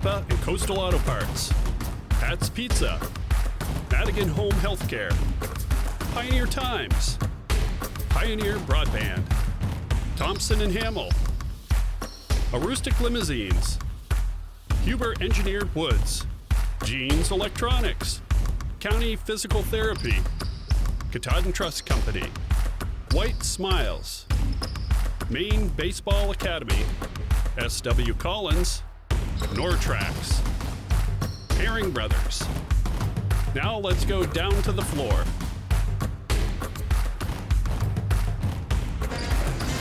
Napa and Coastal Auto Parts, Pat's Pizza, Madigan Home Healthcare, Pioneer Times, Pioneer Broadband, Thompson and Hamill, Aroostook Limousines, Huber Engineered Woods, Jeans Electronics, County Physical Therapy, Katahdin Trust Company, White Smiles, Maine Baseball Academy, S.W. Collins, Nortrax, Herring Brothers. Now let's go down to the floor.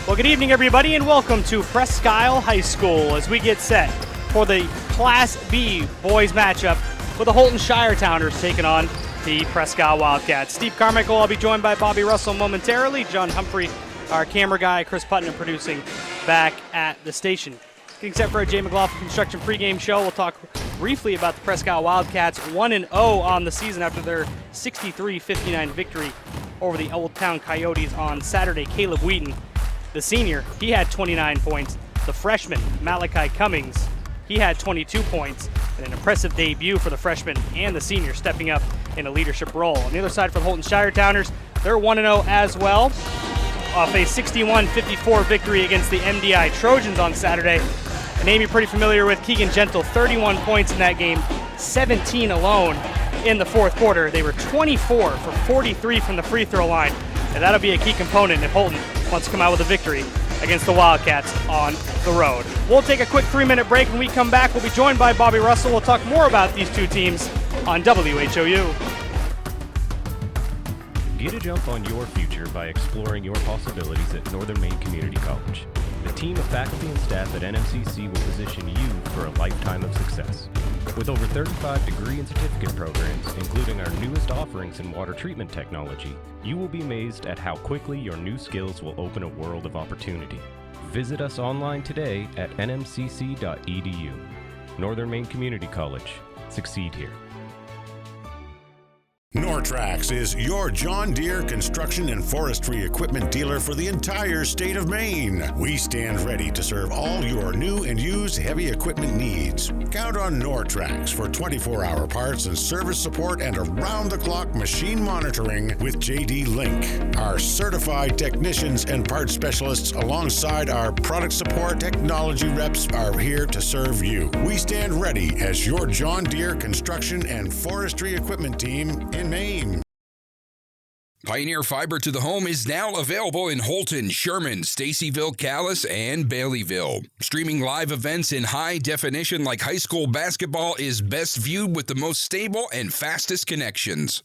Well, good evening, everybody, and welcome to Presque High School as we get set for the Class B boys matchup with the Houlton Shiretowners taking on the Presque Wildcats. Steve Carmichael, I'll be joined by Bobby Russell momentarily. John Humphrey, our camera guy, Chris Putnam producing back at the station. Getting set for a Jay McLaughlin Construction pregame show. We'll talk briefly about the Presque Wildcats 1-0 on the season after their 63-59 victory over the Old Town Coyotes on Saturday. Caleb Wheaton, the senior, he had 29 points. The freshman, Malachi Cummings, he had 22 points. And an impressive debut for the freshman and the senior stepping up in a leadership role. On the other side for the Houlton Shiretowners, they're 1-0 as well, off a 61-54 victory against the MDI Trojans on Saturday. A name you're pretty familiar with, Keegan Gentle, 31 points in that game, 17 alone in the fourth quarter. They were 24 for 43 from the free throw line, and that'll be a key component if Houlton wants to come out with a victory against the Wildcats on the road. We'll take a quick 3-minute break. When we come back, we'll be joined by Bobby Russell. We'll talk more about these two teams on WHOU. Get a jump on your future by exploring your possibilities at Northern Maine Community College. The team of faculty and staff at NMCC will position you for a lifetime of success. With over 35 degree and certificate programs, including our newest offerings in water treatment technology, you will be amazed at how quickly your new skills will open a world of opportunity. Visit us online today at nmcc.edu. Northern Maine Community College. Succeed here. Nortrax is your John Deere construction and forestry equipment dealer for the entire state of Maine. We stand ready to serve all your new and used heavy equipment needs. Count on Nortrax for 24-hour parts and service support and around-the-clock machine monitoring with JD Link. Our certified technicians and parts specialists alongside our product support technology reps are here to serve you. We stand ready as your John Deere construction and forestry equipment team in Maine. Pioneer Fiber to the Home is now available in Houlton, Sherman, Stacyville, Calais, and Baileyville. Streaming live events in high definition like high school basketball is best viewed with the most stable and fastest connections.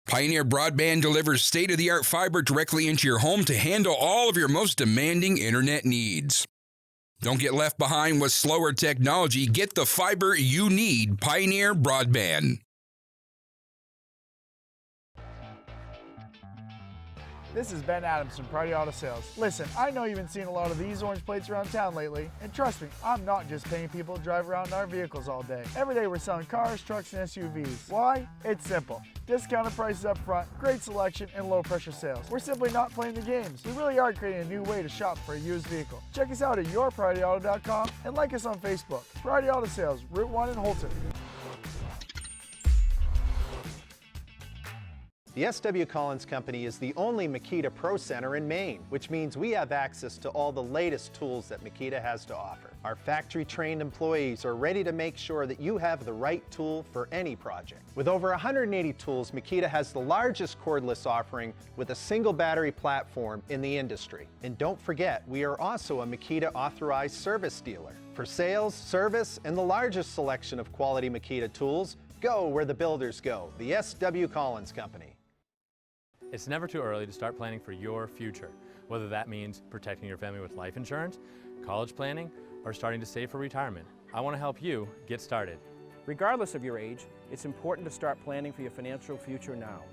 Pioneer Broadband delivers state-of-the-art fiber directly into your home to handle all of your most demanding internet needs. Don't get left behind with slower technology. Get the fiber you need. Pioneer Broadband. This is Ben Adams from Priority Auto Sales. Listen, I know you've been seeing a lot of these orange plates around town lately, and trust me, I'm not just paying people to drive around in our vehicles all day. Every day we're selling cars, trucks, and SUVs. Why? It's simple. Discounted prices up front, great selection, and low pressure sales. We're simply not playing the games. We really are creating a new way to shop for a used vehicle. Check us out at yourpriorityauto.com and like us on Facebook. Priority Auto Sales, Route 1 in Houlton. The S.W. Collins Company is the only Makita Pro Center in Maine, which means we have access to all the latest tools that Makita has to offer. Our factory-trained employees are ready to make sure that you have the right tool for any project. With over 180 tools, Makita has the largest cordless offering with a single battery platform in the industry. And don't forget, we are also a Makita authorized service dealer. For sales, service, and the largest selection of quality Makita tools, go where the builders go, the S.W. Collins Company. It's never too early to start planning for your future, whether that means protecting your family with life insurance, college planning, or starting to save for retirement. I want to help you get started. Regardless of your age, it's important to start planning for your financial future now.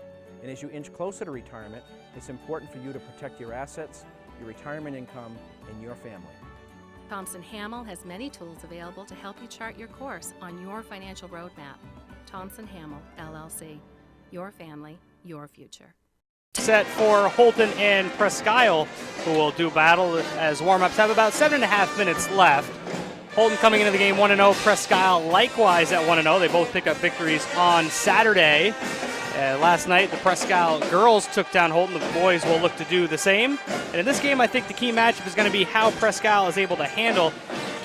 And as you inch closer to retirement, it's important for you to protect your assets, your retirement income, and your family. Thompson Hamill has many tools available to help you chart your course on your financial roadmap. Thompson Hamill, LLC. Your family, your future. Set for Houlton and Presque, who will do battle as warm-ups. Have about 7.5 minutes left. Houlton coming into the game 1-0. Presque likewise at 1-0. They both pick up victories on Saturday. Last night, the Presque girls took down Houlton. The boys will look to do the same. And in this game, I think the key matchup is going to be how Presque is able to handle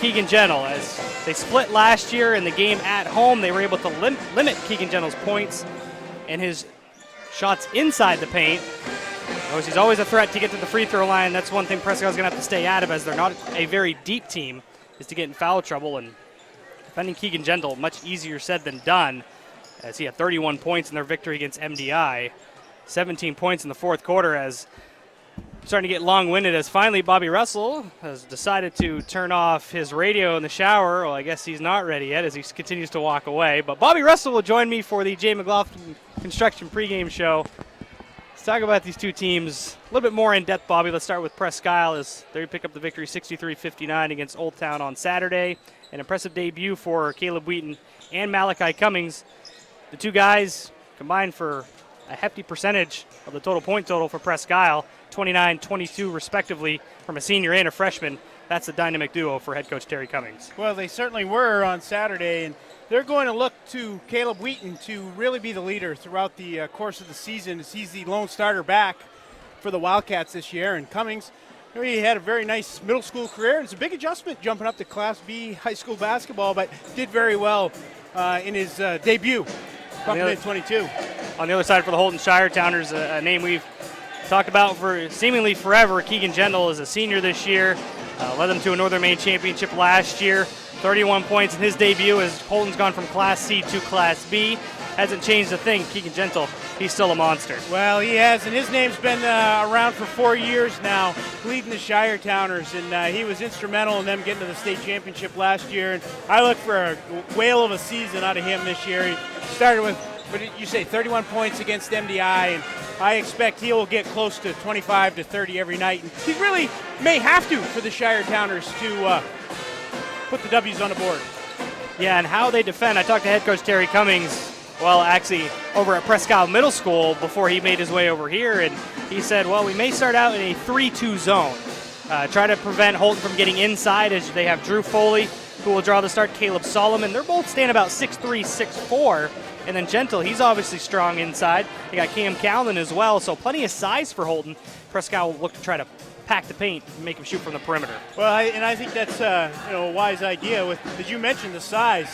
Keegan Gentle. As they split last year in the game at home, they were able to limit Keegan Gentle's points and his shots inside the paint. He's always a threat to get to the free throw line. That's one thing Presque is going to have to stay out of, as they're not a very deep team, is to get in foul trouble. And defending Keegan Gentle, much easier said than done, as he had 31 points in their victory against MDI. 17 points in the fourth quarter, as starting to get long-winded, as finally Bobby Russell has decided to turn off his radio in the shower. Well, I guess he's not ready yet, as he continues to walk away. But Bobby Russell will join me for the Jay McLaughlin Construction pregame show. Let's talk about these two teams a little bit more in depth, Bobby. Let's start with Presque, as they pick up the victory 63-59 against Old Town on Saturday. An impressive debut for Caleb Wheaton and Malachi Cummings. The two guys combined for a hefty percentage of the total point total for Presque, 29-22 respectively from a senior and a freshman. That's the dynamic duo for head coach Terry Cummings. Well, they certainly were on Saturday, and they're going to look to Caleb Wheaton to really be the leader throughout the course of the season, as he's the lone starter back for the Wildcats this year. And Cummings, he had a very nice middle school career. It's a big adjustment jumping up to Class B high school basketball, but did very well in his debut, bumping in 22. On the other side for the Houlton Shiretowners, a name we've talked about for seemingly forever, Keegan Gentle is a senior this year. Led them to a Northern Maine championship last year. 31 points in his debut, as Houlton's gone from Class C to Class B. Hasn't changed a thing. Keegan Gentle, he's still a monster. Well, he has, and his name's been around for 4 years now, leading the Shiretowners, and he was instrumental in them getting to the state championship last year. And I look for a whale of a season out of him this year. He started with, what did you say, 31 points against MDI, and I expect he will get close to 25 to 30 every night. And he really may have to for the Shiretowners to put the W's on the board. Yeah, and how they defend. I talked to head coach Terry Cummings, well, actually, over at Presque Middle School before he made his way over here, and he said, well, we may start out in a 3-2 zone. Try to prevent Houlton from getting inside, as they have Drew Foley, who will draw the start, Caleb Solomon. They're both stand about 6'3", 6'4", and then Gentle, he's obviously strong inside. They got Cam Callan as well, so plenty of size for Houlton. Presque will look to try to pack the paint and make him shoot from the perimeter. Well, I think that's a wise idea. With, as you mentioned, the size.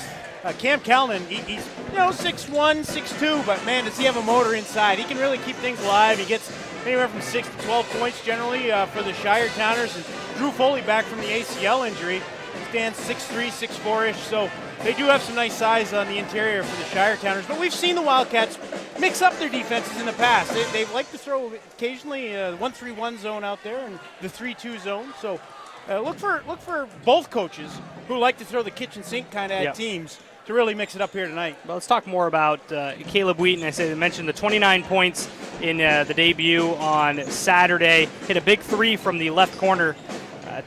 Cam Callan, he's 6'1", 6'2", but man, does he have a motor inside. He can really keep things alive. He gets anywhere from 6 to 12 points generally for the Shiretowners. And Drew Foley, back from the ACL injury, stands 6'3", 6'4"-ish. So they do have some nice size on the interior for the Shiretowners. But we've seen the Wildcats mix up their defenses in the past. They like to throw occasionally 1-3-1 zone out there and the 3-2 zone. So look for both coaches who like to throw the kitchen sink kind of at teams to really mix it up here tonight. Well, let's talk more about Caleb Wheaton. I mentioned the 29 points in the debut on Saturday. Hit a big three from the left corner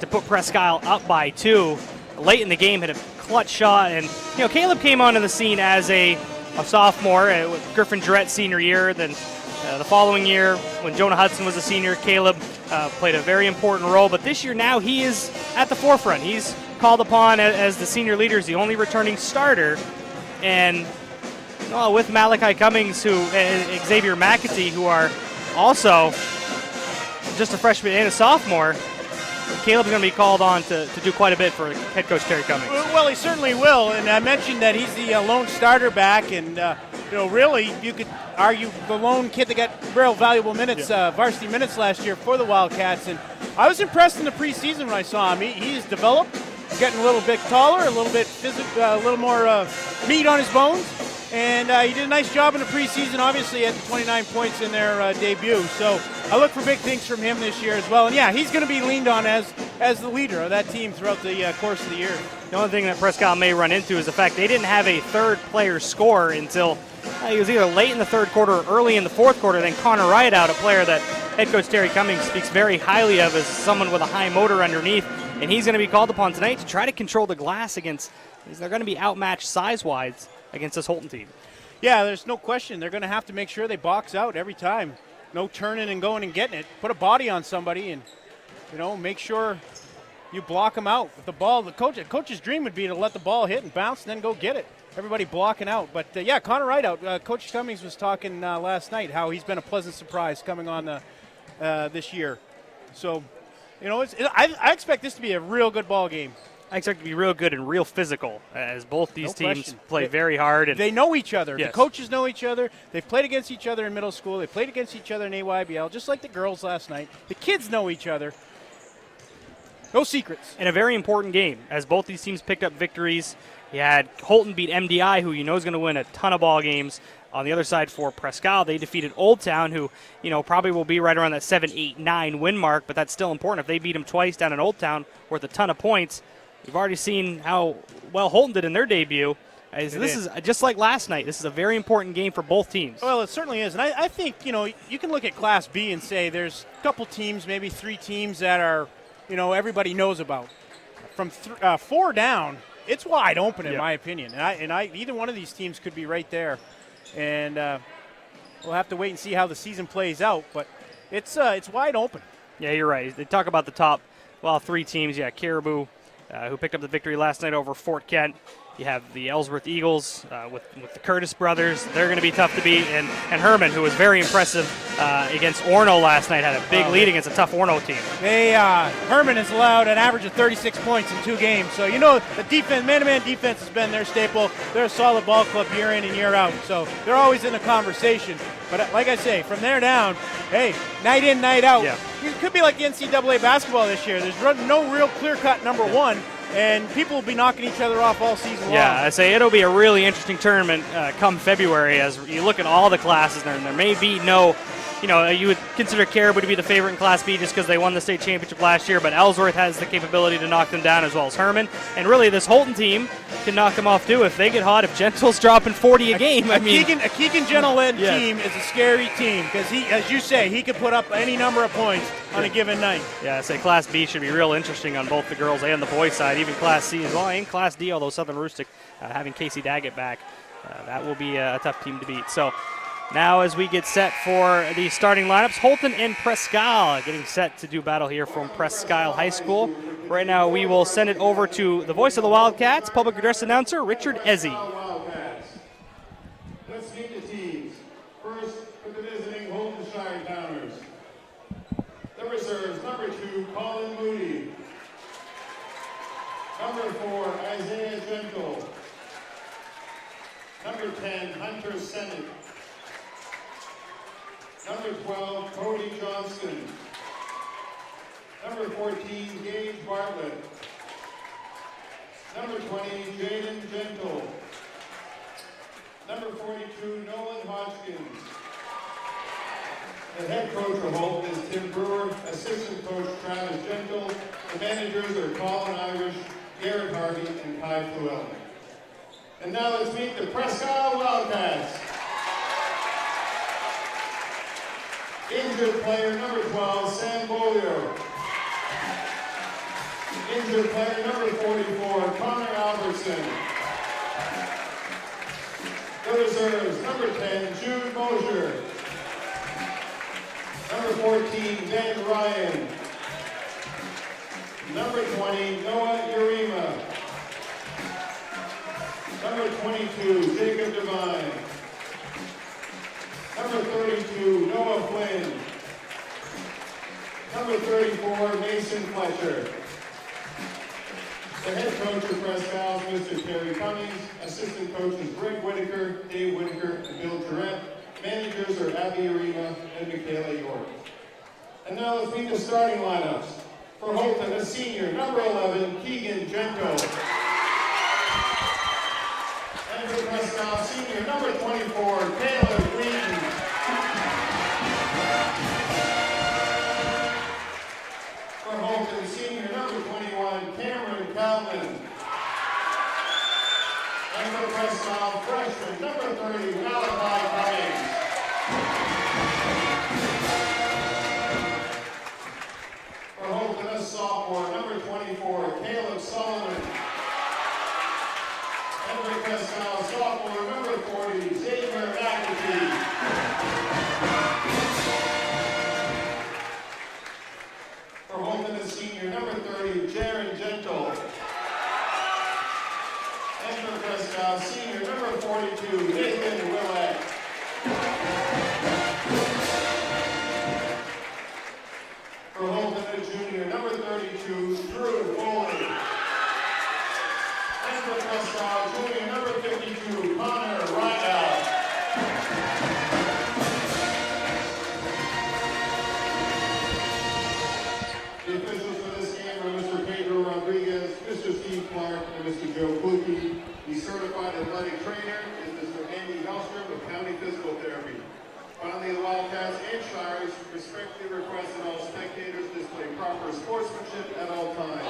to put Presque up by 2. Late in the game, hit a clutch shot. And, Caleb came onto the scene as a sophomore with Griffin Jarrett's senior year. Then the following year, when Jonah Hudson was a senior, Caleb played a very important role. But this year now, he is at the forefront. He's called upon as the senior leader, is the only returning starter. And with Malachi Cummings and Xavier McAtee, who are also just a freshman and a sophomore, Caleb's going to be called on to do quite a bit for head coach Terry Cummings. Well, he certainly will. And I mentioned that he's the lone starter back, and really you could argue the lone kid that got real valuable minutes, varsity minutes last year for the Wildcats. And I was impressed in the preseason when I saw him. He's developed. He's getting a little bit taller, a little bit a little more meat on his bones, and he did a nice job in the preseason. Obviously, had 29 points in their debut, so I look for big things from him this year as well. And he's going to be leaned on as the leader of that team throughout the course of the year. The only thing that Presque may run into is the fact they didn't have a third player score until he was either late in the third quarter or early in the fourth quarter. Then Connor Rideout, a player that head coach Terry Cummings speaks very highly of as someone with a high motor underneath. And he's going to be called upon tonight to try to control the glass against. They're going to be outmatched size-wise against this Houlton team. Yeah, there's no question. They're going to have to make sure they box out every time. No turning and going and getting it. Put a body on somebody and, make sure you block them out with the ball. The coach's dream would be to let the ball hit and bounce and then go get it. Everybody blocking out. But, yeah, Connor Rideout, Coach Cummings was talking last night how he's been a pleasant surprise coming on this year. So, you know, I expect this to be a real good ball game. I expect it to be real good and real physical, as both these teams question. play very hard. And they know each other. Yes. The coaches know each other. They've played against each other in middle school. They played against each other in AYBL, just like the girls last night. The kids know each other. No secrets. And a very important game, as both these teams picked up victories. You had Houlton beat MDI, who you know is going to win a ton of ball games. On the other side for Presque, they defeated Old Town, who, you know, probably will be right around that 7, 8, 9 win mark, but that's still important. If they beat them twice down in Old Town, worth a ton of points. We've already seen how well Houlton did in their debut. This is just like last night. This is a very important game for both teams. Well, it certainly is. And I think, you know, you can look at Class B and say there's a couple teams, maybe 3 teams that are, you know, everybody knows about. From 4 down, it's wide open in my opinion. And either one of these teams could be right there. And we'll have to wait and see how the season plays out. But it's wide open. Yeah, you're right. They talk about the top, 3 teams. Yeah, Caribou, who picked up the victory last night over Fort Kent. You have the Ellsworth Eagles with the Curtis brothers. They're going to be tough to beat. And Herman, who was very impressive against Orno last night, had a big lead against a tough Orno team. Herman has allowed an average of 36 points in 2 games. So, you know, the defense, man-to-man defense has been their staple. They're a solid ball club year in and year out. So they're always in the conversation. But like I say, from there down, hey, night in, night out. Yeah. It could be like the NCAA basketball this year. There's no real clear-cut number one. And people will be knocking each other off all season long. Yeah, I say it'll be a really interesting tournament come February as you look at all the classes there, and there may be no, you know, you would consider Caribou to be the favorite in Class B just because they won the state championship last year, but Ellsworth has the capability to knock them down as well as Herman. And really, this Houlton team can knock them off too if they get hot. If Gentle's dropping 40 a game, a Keegan Gentle-led team is a scary team because he, as you say, he could put up any number of points on a given night. Yeah, I say Class B should be real interesting on both the girls and the boys side, even Class C as well, and Class D, although Southern Rustic having Casey Daggett back, that will be a tough team to beat. So now as we get set for the starting lineups, Houlton and Presque getting set to do battle here from Presque High School. Right now we will send it over to the voice of the Wildcats, public address announcer Richard Ezzy. Let's meet the teams. First, with the visiting Houlton Shiretowners. The reserves, number 2, Colin Moody. Number 4, Isaiah Gentle. Number 10, Hunter Senate. Number 12, Cody Johnston. Number 14, Gage Bartlett. Number 20, Jaden Gentle. Number 42, Nolan Hodgkins. The head coach of Houlton is Tim Brewer, assistant coach Travis Gentle. The managers are Colin Irish, Garrett Harvey, and Kai Fluellen. And now let's meet the Presque Wildcats. Injured player number 12, Sam Bolio. Injured player number 44, Connor Albertson. The reserves, number 10, Jude Mosier. Number 14, Ben Ryan. Number 20, Noah Urema. Number 22, Jacob Devine. Number 32, Noah Flynn. Number 34, Mason Fletcher. The head coach of Presque is Mr. Terry Cummings. Assistant coaches Greg Whitaker, Dave Whitaker, and Bill Jarrett. Managers are Abby Urema and Michaela York. And now let's meet the starting lineups. For Houlton, a senior, number 11, Keegan Gentle. And for Presque, senior, number 24, Taylor Green. For Houlton, senior, number 21, Cameron Calvin. And for Presque, freshman, number 30, Malachi Cummings. For Houlton, a sophomore, number 24, Caleb Solomon. And for Presque, sophomore, number 40, Xavier McAtee. For Houlton, a senior, number 30, Jared 42, Nathan Willett. For Houlton, a junior, number 32, Drew Foley. And for Presque, junior, number 52, Connor Rydell. The officials for this game are Mr. Pedro Rodriguez, Mr. Steve Clark, and Mr. Joe Kluge. The certified athletic trainer is Mr. Andy Hellstrom of County Physical Therapy. Finally, the Wildcats and Shires respectfully request that all spectators display proper sportsmanship at all times.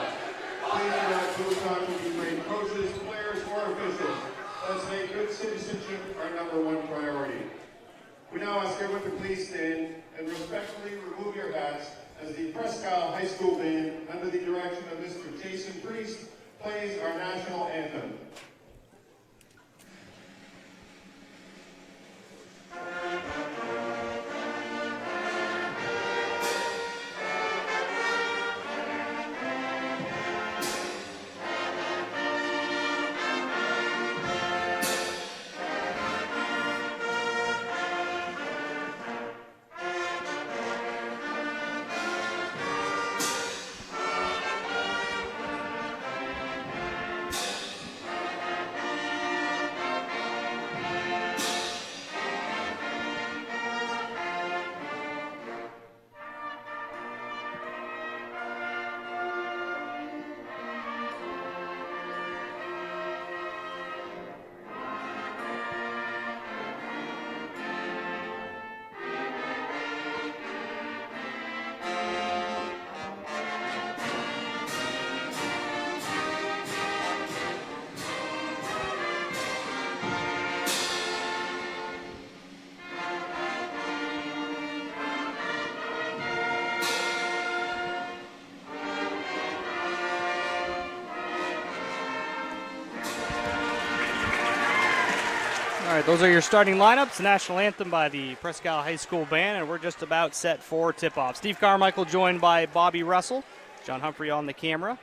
Please do not lose time with Ukraine coaches, players, or officials. Let's make good citizenship our #1 priority. We now ask everyone to please stand and respectfully remove your hats as the Presque High School Band, under the direction of Mr. Jason Priest, plays our national anthem. All right, those are your starting lineups. National anthem by the Presque High School Band, and we're just about set for tip-off. Steve Carmichael joined by Bobby Russell, John Humphrey on the camera,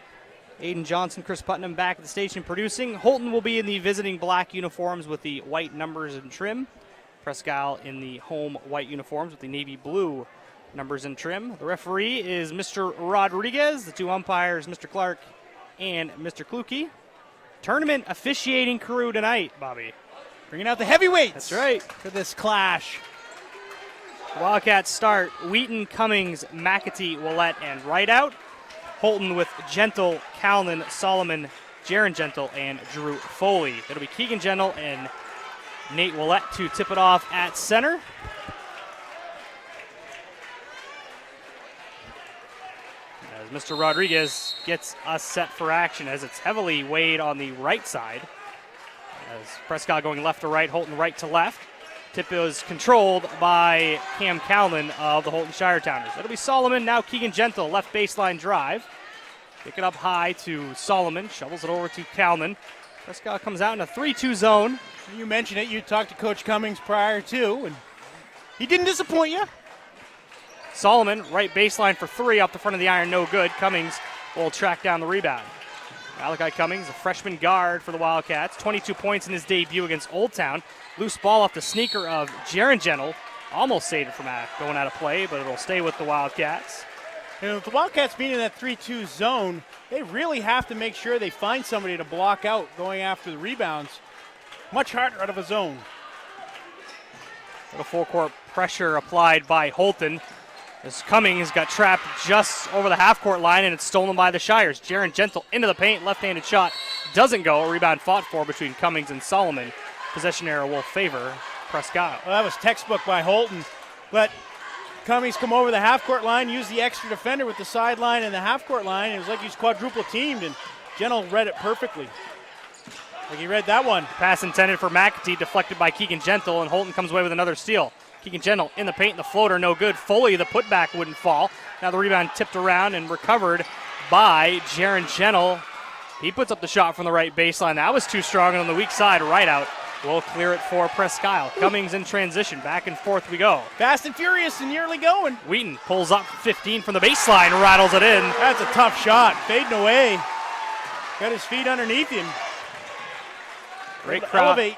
Aiden Johnson, Chris Putnam back at the station producing. Houlton will be in the visiting black uniforms with the white numbers and trim. Presque in the home white uniforms with the navy blue numbers and trim. The referee is Mr. Rodriguez. The two umpires, Mr. Clark and Mr. Kluge. Tournament officiating crew tonight, Bobby. Bringing out the heavyweights. That's right. For this clash. Wildcats start Wheaton, Cummings, McAtee, Willett, and Rideout. Houlton with Gentle, Calnan, Solomon, Jaron Gentle, and Drew Foley. It'll be Keegan Gentle and Nate Willett to tip it off at center. As Mr. Rodriguez gets us set for action as it's heavily weighed on the right side. As Presque going left to right, Houlton right to left. Tip is controlled by Cam Calnan of the Houlton Shiretowners. It'll be Solomon, now Keegan Gentle, left baseline drive. Pick it up high to Solomon, shovels it over to Calnan. Presque comes out in a 3-2 zone. You mentioned it, you talked to Coach Cummings prior to, and he didn't disappoint you. Solomon, right baseline for three, off the front of the iron, no good. Cummings will track down the rebound. Malachi Cummings, a freshman guard for the Wildcats, 22 points in his debut against Old Town. Loose ball off the sneaker of Jaron Gentle. Almost saved it from going out of play, but it'll stay with the Wildcats. And with the Wildcats being in that 3-2 zone, they really have to make sure they find somebody to block out going after the rebounds. Much harder out of a zone. Little full court pressure applied by Houlton. As Cummings got trapped just over the half-court line, and it's stolen by the Shires. Jaron Gentle into the paint, left-handed shot doesn't go. A rebound fought for between Cummings and Solomon. Possession error will favor Presque. Well, that was textbook by Houlton. Let Cummings come over the half-court line, use the extra defender with the sideline and the half-court line. It was like he was quadruple teamed, and Gentle read it perfectly. Like he read that one. Pass intended for McAtee, deflected by Keegan Gentle, and Houlton comes away with another steal. Keegan Gentle in the paint, the floater, no good. Foley, the putback, wouldn't fall. Now the rebound tipped around and recovered by Jaron Gentle. He puts up the shot from the right baseline. That was too strong, and on the weak side, Rideout will clear it for Presque. Cummings in transition. Back and forth we go. Fast and furious and nearly going. Wheaton pulls up 15 from the baseline, rattles it in. That's a tough shot. Fading away. Got his feet underneath him. Great crowd. Elevate.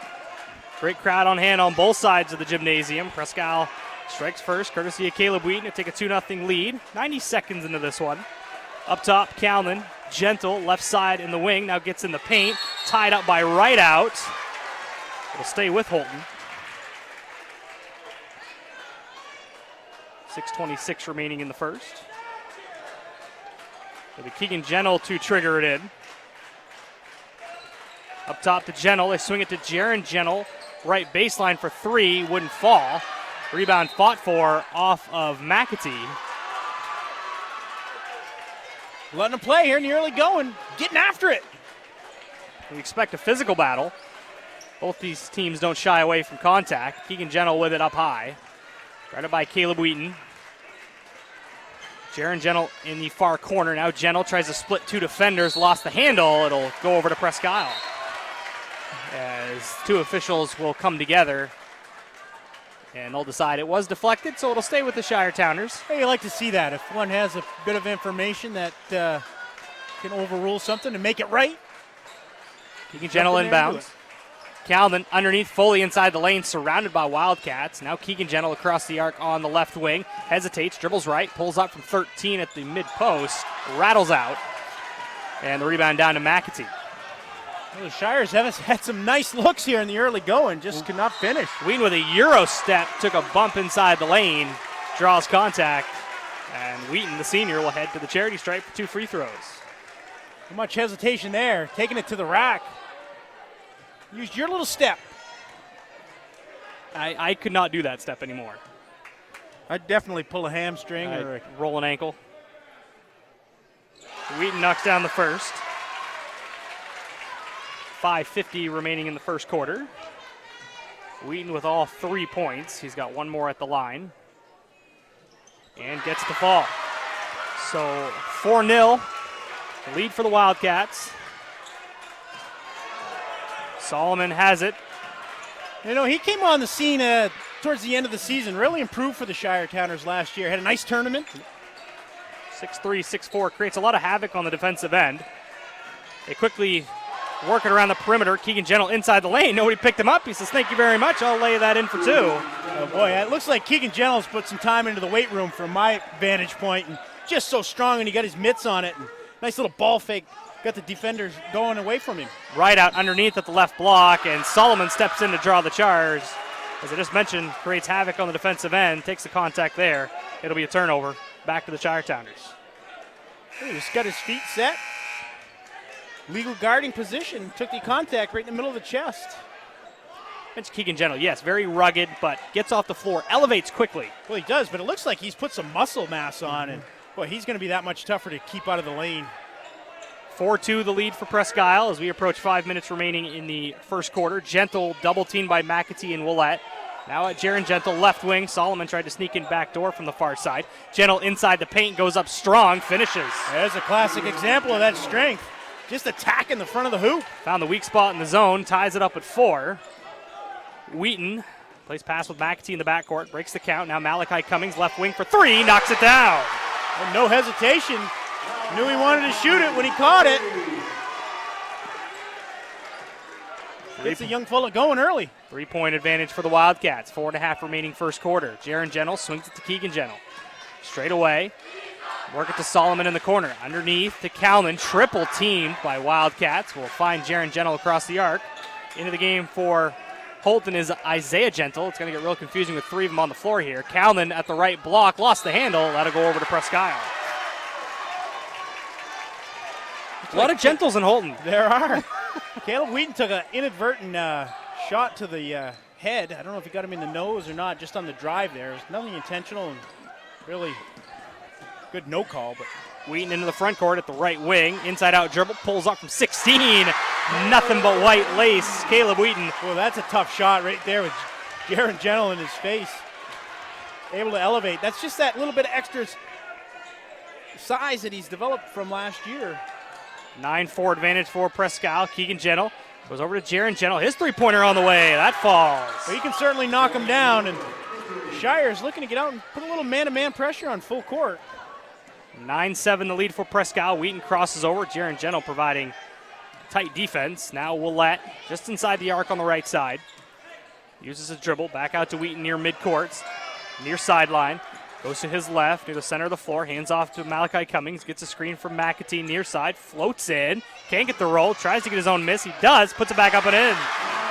Great crowd on hand on both sides of the gymnasium. Presque strikes first, courtesy of Caleb Wheaton to take a 2-0 lead. 90 seconds into this one. Up top, Calnan, gentle, left side in the wing, now gets in the paint, tied up by Rideout. It'll stay with Houlton. 6:26 remaining in the first. It'll be Keegan Gentle to trigger it in. Up top to Gentle, they swing it to Jaron Gentle. Right baseline for three, wouldn't fall. Rebound fought for off of McAtee. Letting them play here in the early going, getting after it. We expect a physical battle. Both these teams don't shy away from contact. Keegan Gentle with it up high. Guarded by Caleb Wheaton. Jaron Gentle in the far corner. Now Gentle tries to split two defenders, lost the handle. It'll go over to Presque, as two officials will come together and they'll decide it was deflected, so it'll stay with the Shire Towners. Hey, you like to see that. If one has a bit of information that can overrule something and make it right. Keegan Gentle inbounds. Calvin underneath, fully inside the lane, surrounded by Wildcats. Now Keegan Gentle across the arc on the left wing. Hesitates, dribbles right, pulls up from 13 at the mid-post, rattles out, and the rebound down to McAtee. Well, the Shires have had some nice looks here in the early going, just could not finish. Wheaton with a Euro step, took a bump inside the lane, draws contact, and Wheaton, the senior, will head to the charity stripe for two free throws. Not much hesitation there, taking it to the rack. Used your little step. I could not do that step anymore. I'd definitely pull a hamstring or roll an ankle. Wheaton knocks down the first. 5:50 remaining in the first quarter. Wheaton with all 3 points. He's got one more at the line. And gets the fall. So 4-0. Lead for the Wildcats. Solomon has it. You know, he came on the scene towards the end of the season, really improved for the Shire Towners last year. Had a nice tournament. 6'3", 6'4", creates a lot of havoc on the defensive end. They quickly work it around the perimeter. Keegan Gentle inside the lane. Nobody picked him up. He says, thank you very much. I'll lay that in for two. Oh, boy, it looks like Keegan Gentle's put some time into the weight room from my vantage point, and just so strong, and he got his mitts on it. And nice little ball fake. Got the defenders going away from him. Right out underneath at the left block, and Solomon steps in to draw the charge. As I just mentioned, creates havoc on the defensive end, takes the contact there. It'll be a turnover. Back to the Shire Towners. He just got his feet set. Legal guarding position, took the contact right in the middle of the chest. It's Keegan Gentle, yes, very rugged, but gets off the floor, elevates quickly. Well, he does, but it looks like he's put some muscle mass on, and boy, he's going to be that much tougher to keep out of the lane. 4-2 the lead for Presque as we approach 5 minutes remaining in the first quarter. Gentle double teamed by McAtee and Willett. Now at Jaron Gentle, left wing. Solomon tried to sneak in back door from the far side. Gentle inside the paint, goes up strong, finishes. There's a classic example of that strength. Just attacking the front of the hoop. Found the weak spot in the zone, ties it up at 4. Wheaton plays pass with McAtee in the backcourt, breaks the count. Now Malachi Cummings, left wing for 3, knocks it down. And no hesitation. Knew he wanted to shoot it when he caught it. Gets a young fella going early. 3-point advantage for the Wildcats. 4.5 remaining first quarter. Jaron Gentle swings it to Keegan Gentle. Straight away. Work it to Solomon in the corner. Underneath to Calman. Triple teamed by Wildcats. Will find Jaron Gentle across the arc. Into the game for Houlton is Isaiah Gentle. It's going to get real confusing with 3 of them on the floor here. Calman at the right block. Lost the handle. That'll go over to Presque. A lot of Gentles in Houlton. There are. Caleb Wheaton took an inadvertent shot to the head. I don't know if he got him in the nose or not, just on the drive there. It was nothing intentional and really good no call. But Wheaton into the front court at the right wing. Inside out dribble, pulls up from 16. Nothing but white lace. Caleb Wheaton. Well, that's a tough shot right there with Jaron Gentle in his face. Able to elevate. That's just that little bit of extra size that he's developed from last year. 9-4 advantage for Presque. Keegan Gentle goes over to Jaron Gentle. His three-pointer on the way. That falls. Well, he can certainly knock him down, and Shire's looking to get out and put a little man-to-man pressure on full court. 9-7 the lead for Presque. Wheaton crosses over. Jaron Gentle providing tight defense. Now Willett just inside the arc on the right side. Uses a dribble, back out to Wheaton near midcourt, near sideline. Goes to his left, near the center of the floor, hands off to Malachi Cummings, gets a screen from McAtee near side, floats in, can't get the roll, tries to get his own miss, he does, puts it back up and in.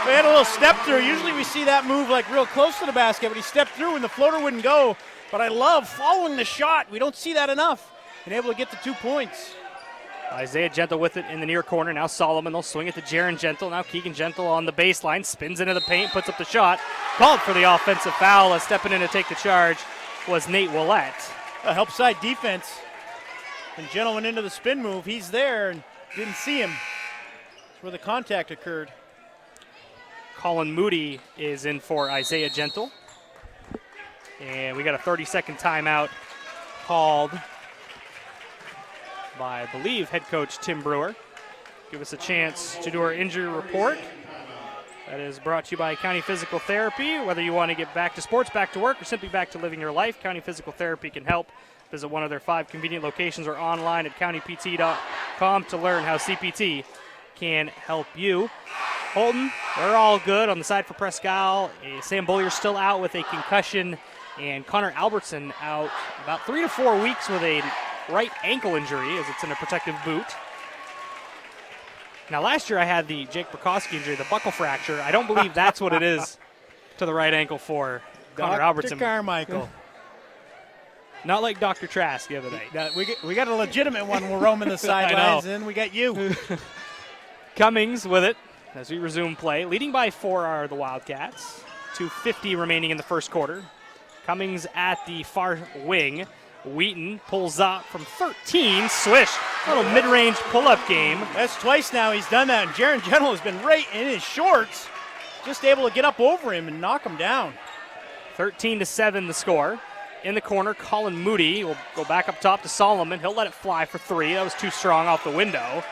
We had a little step through. Usually we see that move like real close to the basket, but he stepped through and the floater wouldn't go. But I love following the shot. We don't see that enough. And able to get the 2 points. Isaiah Gentle with it in the near corner. Now Solomon, they'll swing it to Jaron Gentle. Now Keegan Gentle on the baseline, spins into the paint, puts up the shot. Called for the offensive foul. Stepping in to take the charge was Nate Willett. A help side defense. And Gentle went into the spin move. He's there and didn't see him. That's where the contact occurred. Colin Moody is in for Isaiah Gentle. And we got a 30-second timeout called by, I believe, head coach Tim Brewer. Give us a chance to do our injury report. That is brought to you by County Physical Therapy. Whether you want to get back to sports, back to work, or simply back to living your life, County Physical Therapy can help. Visit one of their 5 convenient locations or online at countypt.com to learn how CPT can help you. Houlton, they're all good on the side for Presque. Sam Bullier's still out with a concussion, and Connor Albertson out about 3 to 4 weeks with a right ankle injury as it's in a protective boot. Now, last year I had the Jake Burkowski injury, the buckle fracture. I don't believe that's what it is to the right ankle for Connor Albertson. Dr. Carmichael. Not like Dr. Trask the other day. We got a legitimate one. We're roaming the sidelines, and then we got you. Cummings with it as we resume play. Leading by 4 are the Wildcats. 2:50 remaining in the first quarter. Cummings at the far wing. Wheaton pulls up from 13. Swish. Little mid-range pull-up game. That's twice now he's done that. And Jaron Gentle has been right in his shorts. Just able to get up over him and knock him down. 13-7 the score. In the corner, Colin Moody will go back up top to Solomon. He'll let it fly for 3. That was too strong off the window.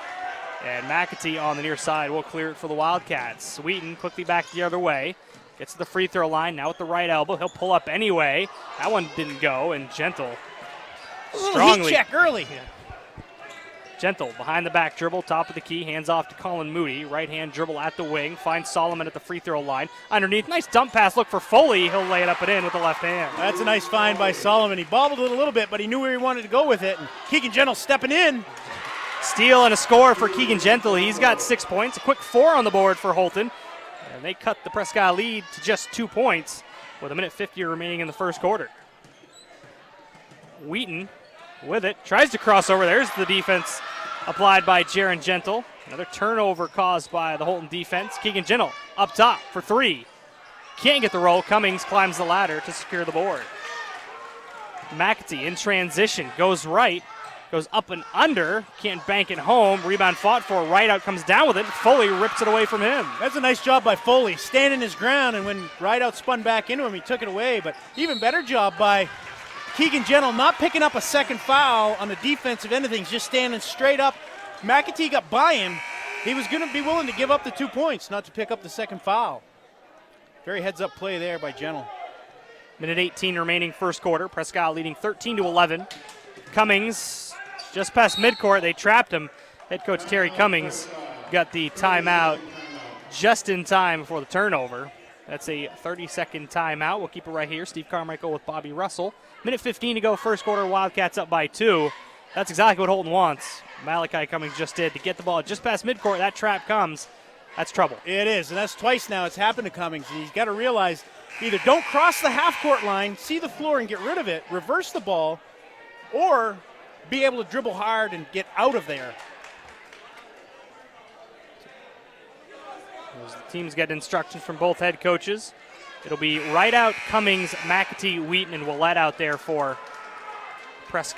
And McAtee on the near side will clear it for the Wildcats. Wheaton quickly back the other way. Gets to the free throw line, now with the right elbow. He'll pull up anyway. That one didn't go, and Gentle strongly. Heat check early. Yeah. Gentle behind the back dribble, top of the key, hands off to Colin Moody. Right hand dribble at the wing, finds Solomon at the free throw line. Underneath, nice dump pass, look for Foley. He'll lay it up and in with the left hand. That's a nice find by Solomon. He bobbled it a little bit, but he knew where he wanted to go with it. And Keegan Gentle stepping in. Steal and a score for Keegan Gentle. He's got 6 points. A quick 4 on the board for Houlton. And they cut the Presque lead to just 2 points with 1:50 remaining in the first quarter. Wheaton with it. Tries to cross over. There's the defense applied by Jaron Gentle. Another turnover caused by the Houlton defense. Keegan Gentle up top for 3. Can't get the roll. Cummings climbs the ladder to secure the board. McAtee in transition. Goes right. Goes up and under, can't bank it home. Rebound fought for, right out comes down with it. Foley rips it away from him. That's a nice job by Foley, standing his ground, and when Rideout spun back into him, he took it away. But even better job by Keegan Gentle, not picking up a second foul on the defensive end of things, just standing straight up. McAtee got by him. He was going to be willing to give up the 2 points, not to pick up the second foul. Very heads-up play there by Gentle. Minute 18 remaining first quarter. Presque leading 13-11. Cummings just past midcourt, they trapped him. Head coach Terry Cummings got the timeout just in time before the turnover. That's a 30-second timeout. We'll keep it right here. Steve Carmichael with Bobby Russell. Minute 15 to go, first quarter. Wildcats up by 2. That's exactly what Houlton wants. Malachi Cummings just did to get the ball just past midcourt. That trap comes. That's trouble. It is, and that's twice now it's happened to Cummings. And he's got to realize either don't cross the half-court line, see the floor and get rid of it, reverse the ball, or be able to dribble hard and get out of there. As the teams get instructions from both head coaches, it'll be right out Cummings, McAtee, Wheaton, and Willett out there for Presque.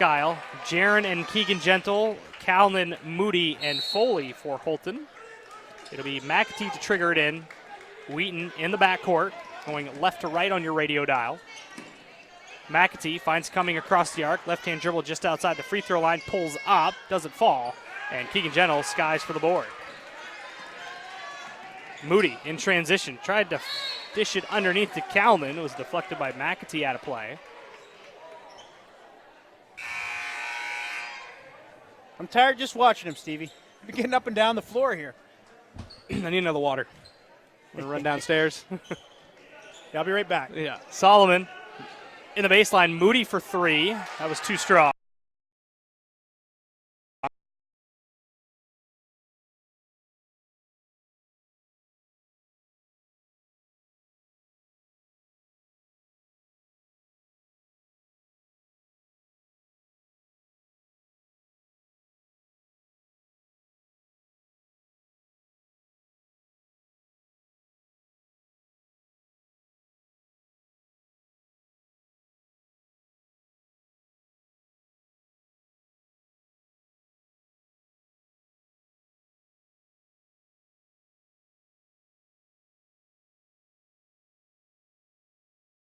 Jaron and Keegan Gentle, Calnan, Moody, and Foley for Houlton. It'll be McAtee to trigger it in, Wheaton in the backcourt, going left to right on your radio dial. McAtee finds Cummings across the arc. Left-hand dribble just outside the free throw line. Pulls up. Doesn't fall. And Keegan Gentle skies for the board. Moody in transition. Tried to dish it underneath to Calman. It was deflected by McAtee out of play. I'm tired just watching him, Stevie. You're getting up and down the floor here. I need another water. I'm going to run downstairs. Yeah, I'll be right back. Yeah. Solomon in the baseline. Moody for three. That was too strong.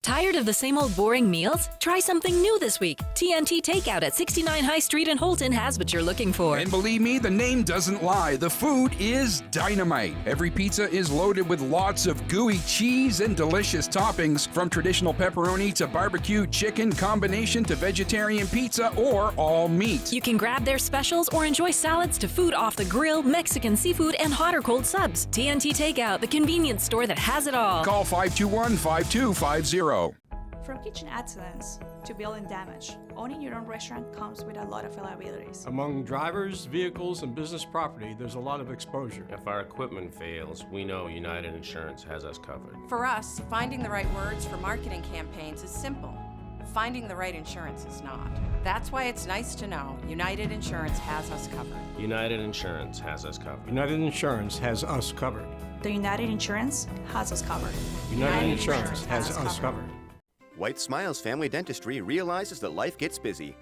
Tired of the same old boring meals? Try something new this week. TNT Takeout at 69 High Street in Houlton has what you're looking for. And believe me, the name doesn't lie. The food is dynamite. Every pizza is loaded with lots of gooey cheese and delicious toppings, from traditional pepperoni to barbecue chicken combination to vegetarian pizza or all meat. You can grab their specials or enjoy salads to food off the grill, Mexican seafood, and hot or cold subs. TNT Takeout, the convenience store that has it all. Call 521-5250. From kitchen excellence to building damage, owning your own restaurant comes with a lot of liabilities. Among drivers, vehicles, and business property, there's a lot of exposure. If our equipment fails, we know United Insurance has us covered. For us, finding the right words for marketing campaigns is simple. Finding the right insurance is not. That's why it's nice to know United Insurance has us covered. United Insurance has us covered. United Insurance has us covered. The United Insurance has us covered. United Insurance has us covered. White Smiles Family Dentistry realizes that life gets busy.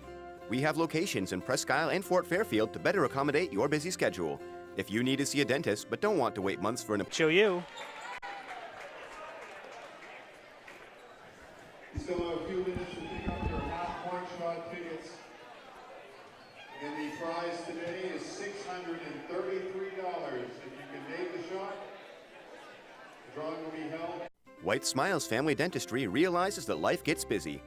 We have locations in Presque and Fort Fairfield to better accommodate your busy schedule. If you need to see a dentist but don't want to wait months for an appointment, show you. You still have a few minutes to pick up your half-point shot tickets. And the prize today is $633. If you can make the shot, the drawing will be held. White Smiles Family Dentistry realizes that life gets busy.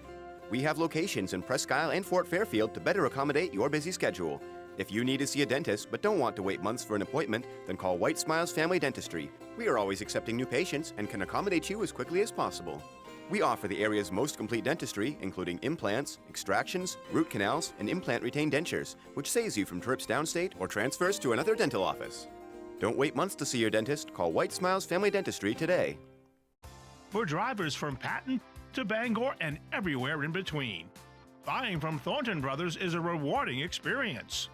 We have locations in Presque and Fort Fairfield to better accommodate your busy schedule. If you need to see a dentist but don't want to wait months for an appointment, then call White Smiles Family Dentistry. We are always accepting new patients and can accommodate you as quickly as possible. We offer the area's most complete dentistry, including implants, extractions, root canals, and implant retained dentures, which saves you from trips downstate or transfers to another dental office. Don't wait months to see your dentist. Call White Smiles Family Dentistry today. For drivers from Patton to Bangor and everywhere in between, buying from Thornton Brothers is a rewarding experience.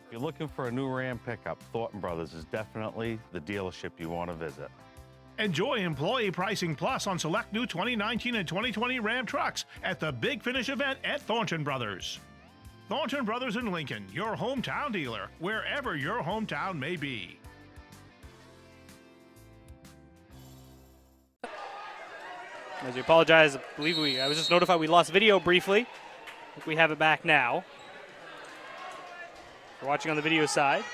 If you're looking for a new Ram pickup, Thornton Brothers is definitely the dealership you want to visit. Enjoy employee pricing plus on select new 2019 and 2020 Ram trucks at the Big Finish event at Thornton Brothers. Thornton Brothers in Lincoln, your hometown dealer, wherever your hometown may be. As we apologize, I believe I was just notified we lost video briefly. I think we have it back now. We're watching on the video side.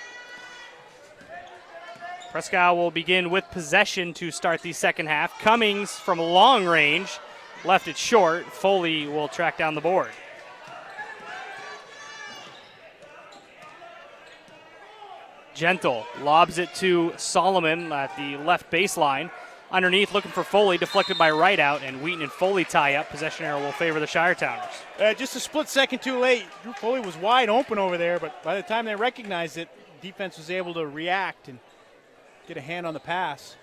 Presque will begin with possession to start the second half. Cummings from long range left it short. Foley will track down the board. Gentle lobs it to Solomon at the left baseline. Underneath, looking for Foley, deflected by right out, and Wheaton and Foley tie up. Possession arrow will favor the Shiretowners. Just a split second too late. Drew Foley was wide open over there, but by the time they recognized it, defense was able to react and get a hand on the pass.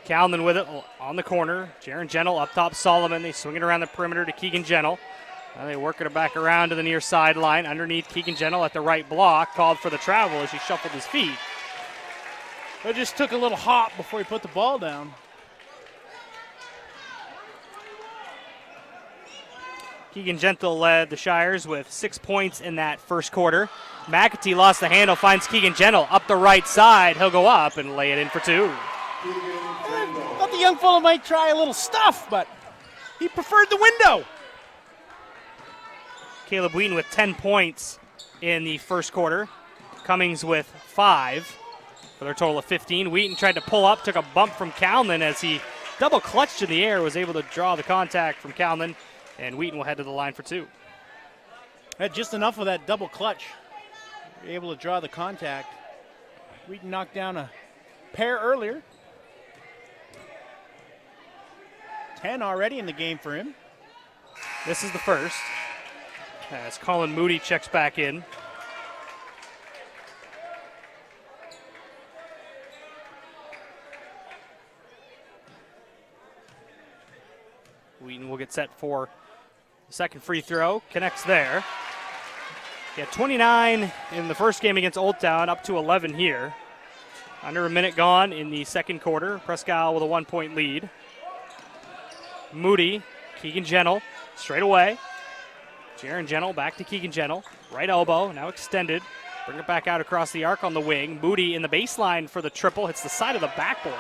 Calnan with it on the corner. Jaron Gentle up top, Solomon. They swing it around the perimeter to Keegan Gentle. Now they work it back around to the near sideline. Underneath, Keegan Gentle at the right block, called for the travel as he shuffled his feet. It just took a little hop before he put the ball down. Keegan Gentle led the Shires with 6 points in that first quarter. McAtee lost the handle, finds Keegan Gentle up the right side. He'll go up and lay it in for two. I thought the young fellow might try a little stuff, but he preferred the window. Caleb Wheaton with 10 points in the first quarter. Cummings with 5 for their total of 15. Wheaton tried to pull up, took a bump from Calnan as he double clutched in the air, was able to draw the contact from Calnan, and Wheaton will head to the line for two. Had just enough of that double clutch. Able to draw the contact. Wheaton knocked down a pair earlier. 10 already in the game for him. This is the first, as Colin Moody checks back in. Wheaton will get set for the second free throw. Connects there. He had 29 in the first game against Old Town, up to 11 here. Under a minute gone in the second quarter. Presque with a 1-point lead. Moody, Keegan Gentle, straight away. Jaron Gentle back to Keegan Gentle. Right elbow, now extended. Bring it back out across the arc on the wing. Moody in the baseline for the triple. Hits the side of the backboard.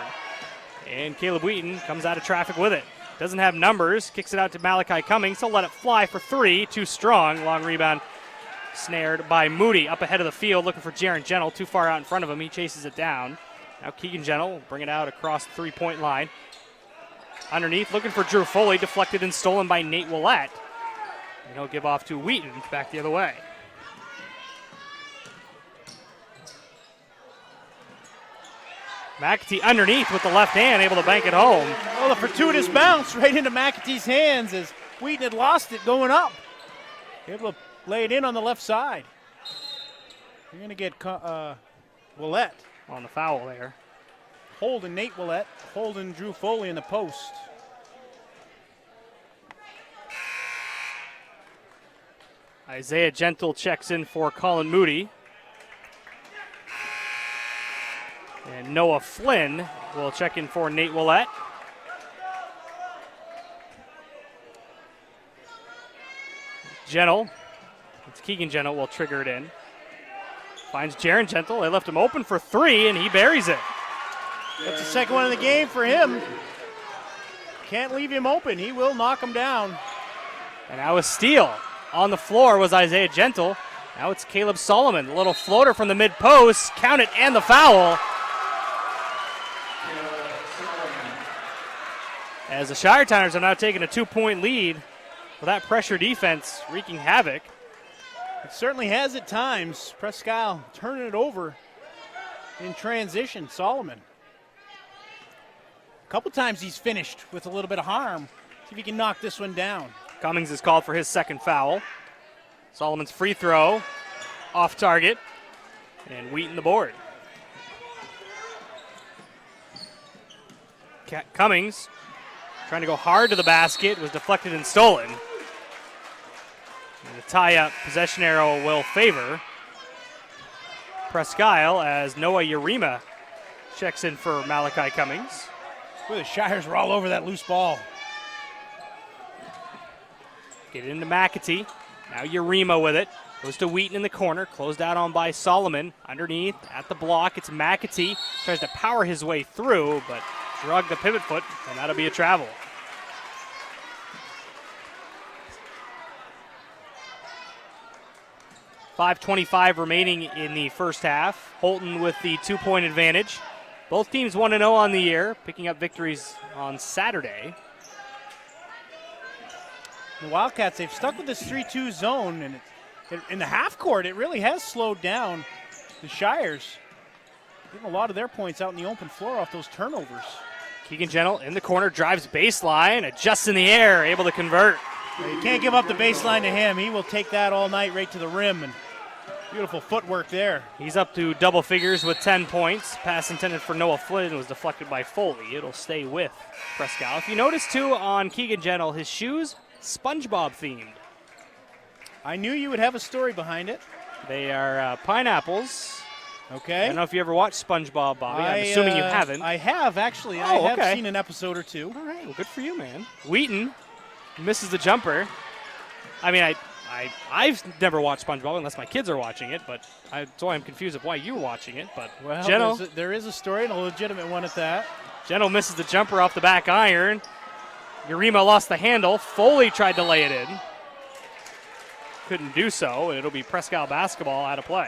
And Caleb Wheaton comes out of traffic with it. Doesn't have numbers. Kicks it out to Malachi Cummings. He'll let it fly for three. Too strong. Long rebound snared by Moody. Up ahead of the field looking for Jaron Gentle. Too far out in front of him. He chases it down. Now Keegan Gentle will bring it out across the three-point line. Underneath, looking for Drew Foley. Deflected and stolen by Nate Willett. And he'll give off to Wheaton. Back the other way. McAtee underneath with the left hand, able to bank it home. Well, a fortuitous bounce right into McAtee's hands as Wheaton had lost it going up. Able to lay it in on the left side. You're going to get Willett. On the foul there. Holding Nate Willett, holding Drew Foley in the post. Isaiah Gentle checks in for Colin Moody. And Noah Flynn will check in for Nate Willett. Gentle, it's Keegan Gentle, will trigger it in. Finds Jaron Gentle. They left him open for three, and he buries it. That's the second one of the game for him. Can't leave him open. He will knock him down. And now a steal. On the floor was Isaiah Gentle. Now it's Caleb Solomon. A little floater from the mid-post. Count it, and the foul. As the Shiretowners are now taking a 2-point lead with that pressure defense wreaking havoc. It certainly has at times. Presque turning it over in transition. Solomon. A couple times he's finished with a little bit of harm. See if he can knock this one down. Cummings is called for his second foul. Solomon's free throw off target. And Wheaton the board. Cummings trying to go hard to the basket, was deflected and stolen. And the tie-up possession arrow will favor Presque as Noah Urema checks in for Malachi Cummings. Boy, the Shires were all over that loose ball. Get it into McAtee. Now Urema with it. Goes to Wheaton in the corner. Closed out on by Solomon. Underneath at the block, it's McAtee. Tries to power his way through, but drug the pivot foot, and that'll be a travel. .5:25 remaining in the first half. Houlton with the 2-point advantage. Both teams 1-0 on the year, picking up victories on Saturday. The Wildcats, they've stuck with this 3-2 zone, and in the half court, it really has slowed down the Shires. Getting a lot of their points out in the open floor off those turnovers. Keegan Gentle in the corner, drives baseline, adjusts in the air, able to convert. You can't give up the baseline to him. He will take that all night right to the rim, and beautiful footwork there. He's up to double figures with 10 points. Pass intended for Noah Flynn was deflected by Foley. It'll stay with Presque. If you notice, too, on Keegan Gentle, his shoes, SpongeBob themed. I knew you would have a story behind it. They are pineapples. Okay. I don't know if you ever watched SpongeBob, Bobby. I'm assuming you haven't. I have, actually. Oh, I have okay. seen an episode or two. All right. Well, good for you, man. Wheaton misses the jumper. I mean, I've never watched SpongeBob unless my kids are watching it, but that's why I'm confused of why you're watching it. But well, Gentle, there is a story, and a legitimate one at that. Gentle misses the jumper off the back iron. Urema lost the handle. Foley tried to lay it in. Couldn't do so, and it'll be Presque basketball out of play.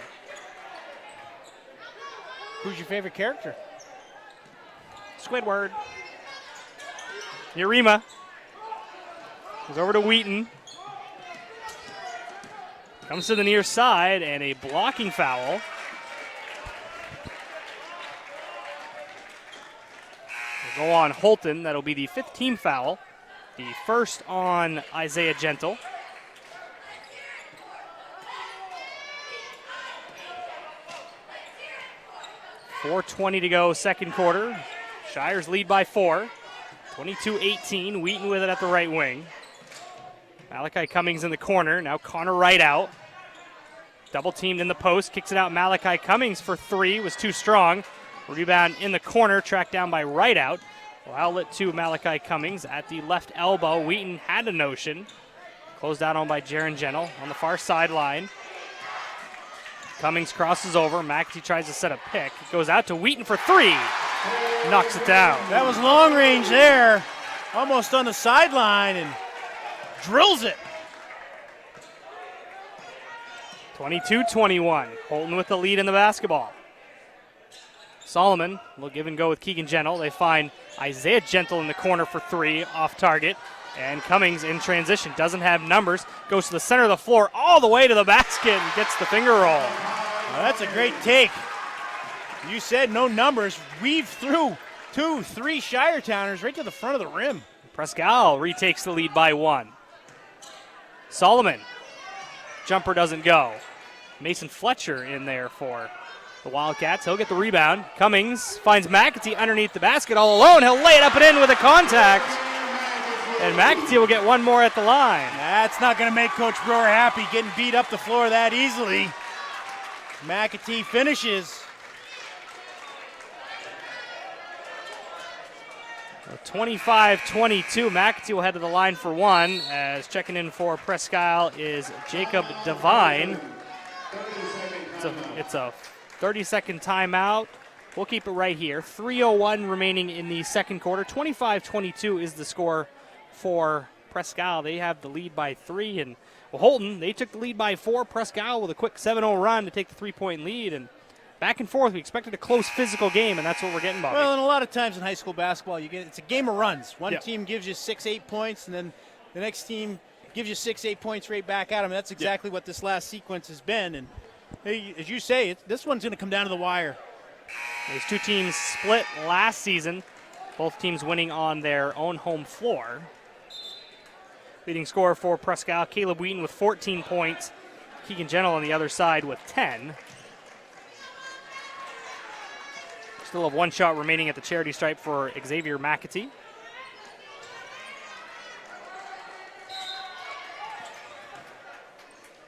Who's your favorite character? Squidward. Urema goes over to Wheaton. Comes to the near side, and a blocking foul. It'll go on Houlton. That'll be the 5th team foul. The first on Isaiah Gentle. .420 to go, second quarter. Shires lead by 4. 22-18. Wheaton with it at the right wing. Malachi Cummings in the corner. Now Connor Wright out. Double teamed in the post. Kicks it out. Malachi Cummings for 3. Was too strong. Rebound in the corner. Tracked down by Wright out. Well, outlet to Malachi Cummings at the left elbow. Wheaton had a notion. Closed out on by Jaron Gentle on the far sideline. Cummings crosses over. McAtee tries to set a pick. It goes out to Wheaton for 3. Knocks it down. That was long range there. Almost on the sideline and drills it. 22-21. Houlton with the lead in the basketball. Solomon will give and go with Keegan Gentle. They find Isaiah Gentle in the corner for 3 off target. And Cummings in transition. Doesn't have numbers. Goes to the center of the floor all the way to the basket and gets the finger roll. Well, that's a great take. You said no numbers. Weave through 2, 3 Shiretowners right to the front of the rim. Presque retakes the lead by 1. Solomon. Jumper doesn't go. Mason Fletcher in there for the Wildcats. He'll get the rebound. Cummings finds McAtee underneath the basket all alone. He'll lay it up and in with a contact. And McAtee will get one more at the line. That's not going to make Coach Brewer happy, getting beat up the floor that easily. McAtee finishes. 25-22. McAtee will head to the line for 1, as checking in for Presque is Jacob Devine. It's a 30-second timeout. We'll keep it right here. 3:01 remaining in the second quarter. 25-22 is the score for Presque. They have the lead by 3. And Houlton, they took the lead by 4. Presque with a quick 7-0 run to take the 3-point lead. And back and forth, we expected a close physical game, and that's what we're getting, Bobby. Well, and a lot of times in high school basketball, it's a game of runs. One team gives you 6-8 points, and then the next team gives you 6-8 points right back at them. That's exactly what this last sequence has been. And hey, as you say, this one's going to come down to the wire. These two teams split last season, both teams winning on their own home floor. Leading scorer for Presque, Caleb Wheaton with 14 points. Keegan Gentle on the other side with 10. Still have 1 shot remaining at the charity stripe for Xavier McAtee.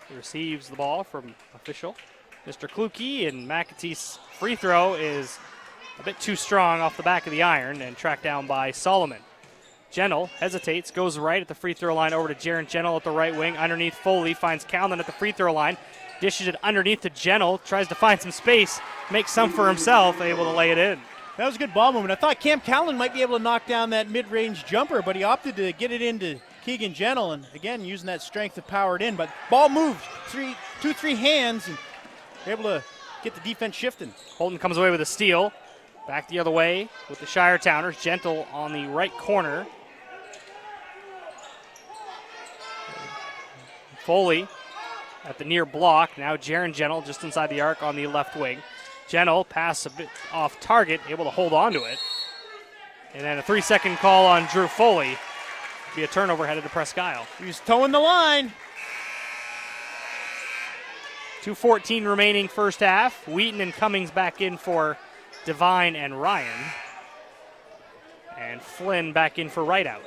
He receives the ball from official Mr. Kluke, and McAtee's free throw is a bit too strong off the back of the iron and tracked down by Solomon. Gentle hesitates, goes right at the free throw line over to Jaron Gentle at the right wing. Underneath Foley, finds Calvin at the free throw line. Dishes it underneath to Gentle, tries to find some space, makes some for himself, able to lay it in. That was a good ball movement. I thought Cam Callan might be able to knock down that mid-range jumper, but he opted to get it into Keegan Gentle, and again, using that strength to power it in. But ball moved, 2-3 hands, and able to get the defense shifting. Houlton comes away with a steal. Back the other way with the Shiretowners. Gentle on the right corner. Foley at the near block. Now Jaron Gentle just inside the arc on the left wing. Gentle pass a bit off target, able to hold on to it. And then a 3-second call on Drew Foley. Be a turnover headed to Presque. He was towing the line. 2:14 remaining first half. Wheaton and Cummings back in for Devine and Ryan. And Flynn back in for Rideout.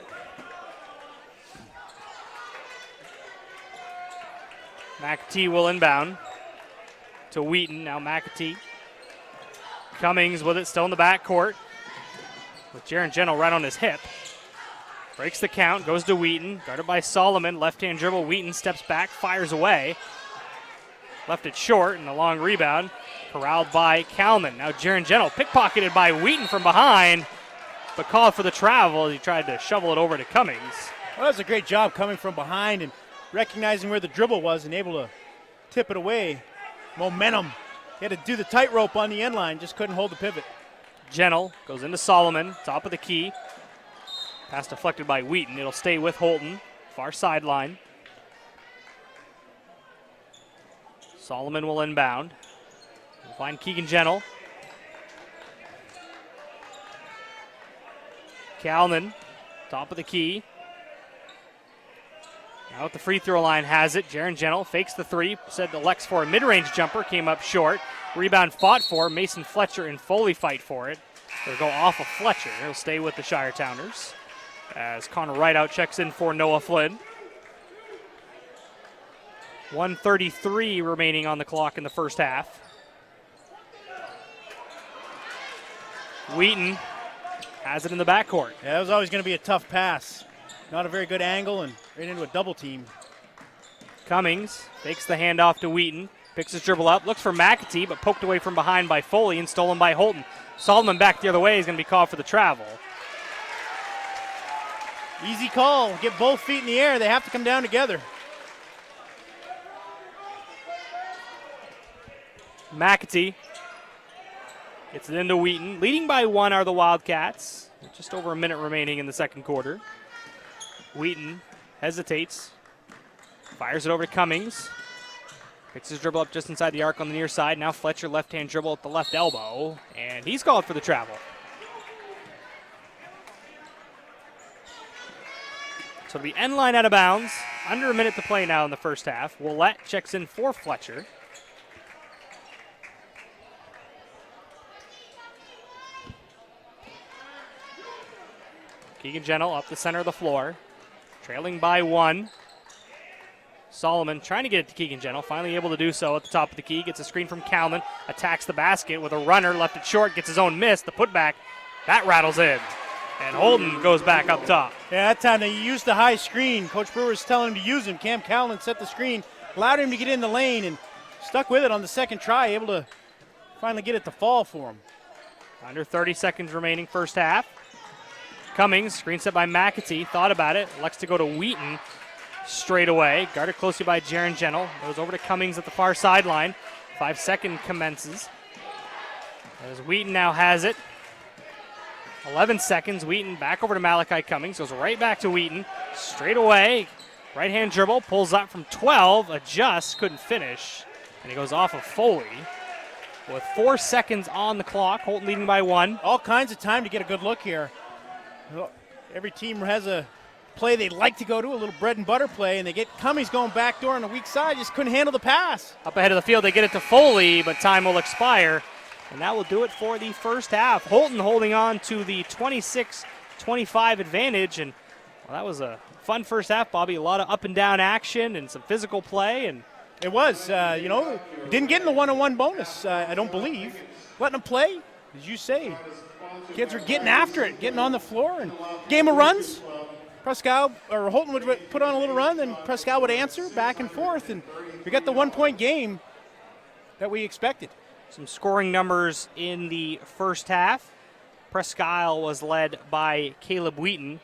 McAtee will inbound to Wheaton. Now McAtee. Cummings with it, still in the backcourt. With Jaron Gentle right on his hip. Breaks the count, goes to Wheaton. Guarded by Solomon. Left-hand dribble. Wheaton steps back, fires away. Left it short, and a long rebound. Corralled by Kalman. Now Jaron Gentle pickpocketed by Wheaton from behind, but called for the travel as he tried to shovel it over to Cummings. Well, that was a great job coming from behind and recognizing where the dribble was and able to tip it away. Momentum. He had to do the tightrope on the end line, just couldn't hold the pivot. Gentle goes into Solomon, top of the key. Pass deflected by Wheaton. It'll stay with Houlton, far sideline. Solomon will inbound. We'll find Keegan Gentle. Kalman, top of the key. Now at the free throw line has it. Jaron Gentle fakes the three, said elects for a mid-range jumper, came up short. Rebound fought for. Mason Fletcher and Foley fight for it. They'll go off of Fletcher. He'll stay with the Shiretowners as Connor Rideout checks in for Noah Flynn. 1:33 remaining on the clock in the first half. Wheaton has it in the backcourt. Yeah, that was always going to be a tough pass. Not a very good angle and right into a double team. Cummings fakes the handoff to Wheaton. Picks his dribble up, looks for McAtee, but poked away from behind by Foley and stolen by Houlton. Solomon back the other way is going to be called for the travel. Easy call. Get both feet in the air. They have to come down together. McAtee gets it into Wheaton. Leading by 1 are the Wildcats. Just over a minute remaining in the second quarter. Wheaton hesitates. Fires it over to Cummings. Picks his dribble up just inside the arc on the near side. Now Fletcher left-hand dribble at the left elbow. And he's called for the travel. So the end line out of bounds. Under a minute to play now in the first half. Willette checks in for Fletcher. Keegan Gentle up the center of the floor. Trailing by 1. Solomon trying to get it to Keegan Gentle. Finally able to do so at the top of the key. Gets a screen from Kalman. Attacks the basket with a runner. Left it short. Gets his own miss. The putback. That rattles in. And Houlton goes back up top. Yeah, that time they used the high screen. Coach Brewer's telling him to use him. Cam Callan set the screen. Allowed him to get in the lane and stuck with it on the second try. Able to finally get it to fall for him. Under 30 seconds remaining first half. Cummings, screen set by McAtee, thought about it, elects to go to Wheaton straight away. Guarded closely by Jaron Gentle. Goes over to Cummings at the far sideline. 5-second commences. As Wheaton now has it. 11 seconds. Wheaton back over to Malachi Cummings. Goes right back to Wheaton. Straight away. Right-hand dribble. Pulls up from 12. Adjusts. Couldn't finish. And he goes off of Foley. With 4 seconds on the clock. Houlton leading by 1. All kinds of time to get a good look here. Every team has a play they'd like to go to, a little bread and butter play, and they get Cummings going backdoor on the weak side, just couldn't handle the pass. Up ahead of the field, they get it to Foley, but time will expire. And that will do it for the first half. Houlton holding on to the 26-25 advantage, and well, that was a fun first half, Bobby. A lot of up and down action and some physical play. And it was, didn't get in the one-on-one bonus, I don't believe. Letting them play, as you say. Kids are getting after it, getting on the floor, and game of runs. Presque or Houlton would put on a little run, then Presque would answer back and forth, and we got the 1-point game that we expected. Some scoring numbers in the first half. Presque was led by Caleb Wheaton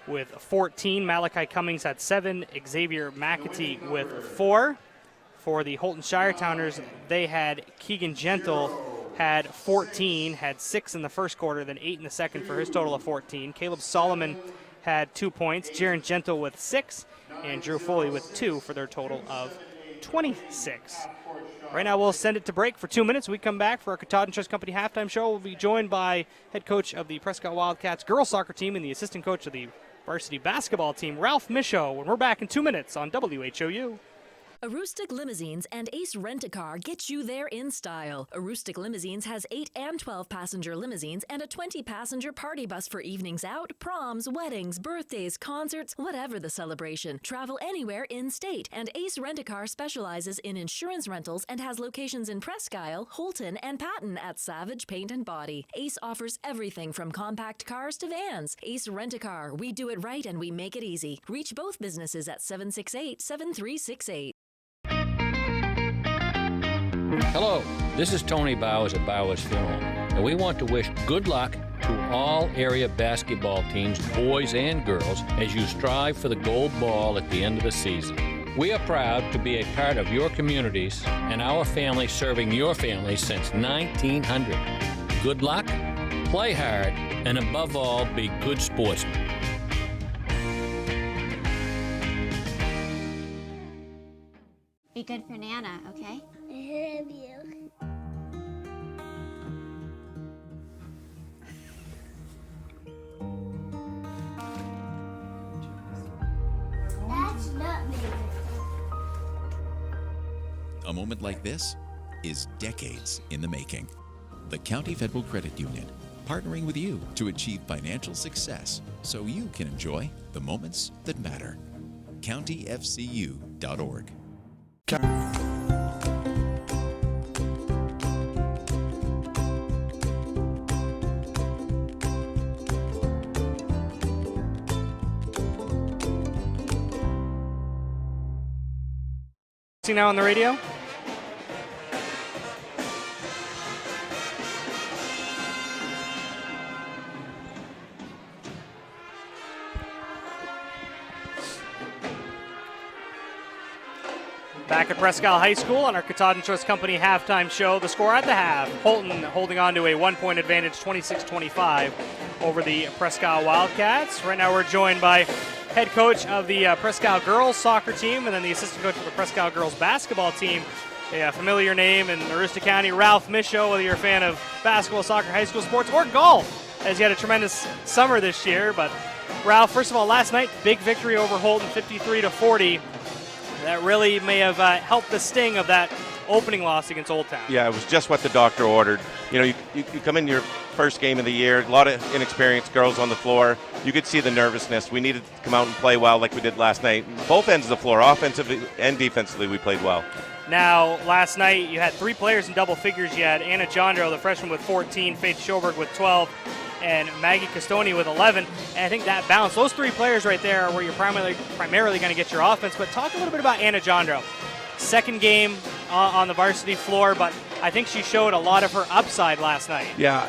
with 14. Malachi Cummings had 7. Xavier McAtee with 4. For the Houlton Shiretowners, they had Keegan Gentle had 14, had 6 in the first quarter, then 8 in the second for his total of 14. Caleb Solomon had 2 points, Jaron Gentle with 6, and Drew Foley with 2 for their total of 26. Right now we'll send it to break for 2 minutes. When we come back for our Katahdin Trust Company halftime show. We'll be joined by head coach of the Presque Wildcats girls soccer team and the assistant coach of the varsity basketball team, Ralph Michaud, when we're back in 2 minutes on WHOU. Aroostook Limousines and Ace Rent-A-Car get you there in style. Aroostook Limousines has 8 and 12-passenger limousines and a 20-passenger party bus for evenings out, proms, weddings, birthdays, concerts, whatever the celebration. Travel anywhere in-state. And Ace Rent-A-Car specializes in insurance rentals and has locations in Presque Isle, Houlton, and Patton at Savage Paint and Body. Ace offers everything from compact cars to vans. Ace Rent-A-Car. We do it right and we make it easy. Reach both businesses at 768-7368. Hello, this is Tony Bowers at Bowers Funeral, and we want to wish good luck to all area basketball teams, boys and girls, as you strive for the gold ball at the end of the season. We are proud to be a part of your communities and our family serving your family since 1900. Good luck, play hard, and above all, be good sportsmen. Be good for Nana, okay? I love you. moment like this is decades in the making. The County Federal Credit Union, partnering with you to achieve financial success so you can enjoy the moments that matter. countyfcu.org. Now on the radio. Back at Presque High School on our Katahdin Trust Company halftime show. The score at the half, Houlton holding on to a 1-point advantage, 26-25 over the Presque Wildcats. Right now we're joined by head coach of the Presque girls soccer team and then the assistant coach of the Presque girls basketball team. A familiar name in Aroostook County, Ralph Michaud, whether you're a fan of basketball, soccer, high school sports, or golf, as he had a tremendous summer this year. But Ralph, first of all, last night, big victory over Houlton, 53-40. That really may have helped the sting of that opening loss against Old Town. Yeah, it was just what the doctor ordered. You know, you come in your first game of the year, a lot of inexperienced girls on the floor. You could see the nervousness. We needed to come out and play well like we did last night. Both ends of the floor, offensively and defensively, we played well. Now, last night, you had 3 players in double figures. You had Anna Jondro, the freshman, with 14, Faith Schoberg with 12, and Maggie Castoni with 11. And I think that balance, those 3 players right there are where you're primarily going to get your offense. But talk a little bit about Anna Jondro. Second game on the varsity floor, but I think she showed a lot of her upside last night. Yeah,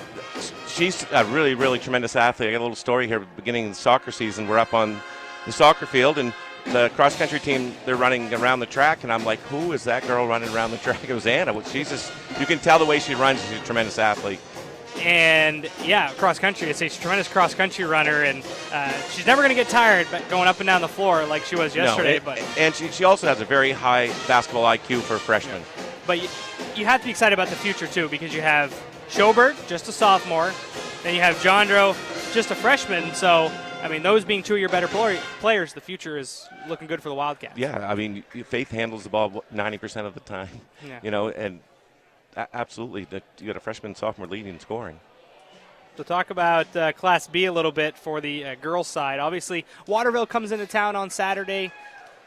she's a really, really tremendous athlete. I got a little story here. Beginning of the soccer season, we're up on the soccer field, and the cross-country team, they're running around the track, and I'm like, who is that girl running around the track? It was Anna. She's just, you can tell the way she runs. She's a tremendous athlete. And, yeah, cross-country. It's a tremendous cross-country runner, and she's never going to get tired going up and down the floor like she was yesterday. And she also has a very high basketball IQ for a freshman. Yeah. But you have to be excited about the future, too, because you have Schoberg, just a sophomore, then you have Jondro, just a freshman, so I mean, those being 2 of your better players, the future is looking good for the Wildcats. Yeah, I mean, Faith handles the ball 90% of the time, you know, and absolutely, you got a freshman, sophomore leading scoring. To talk about Class B a little bit for the girls' side, obviously, Waterville comes into town on Saturday.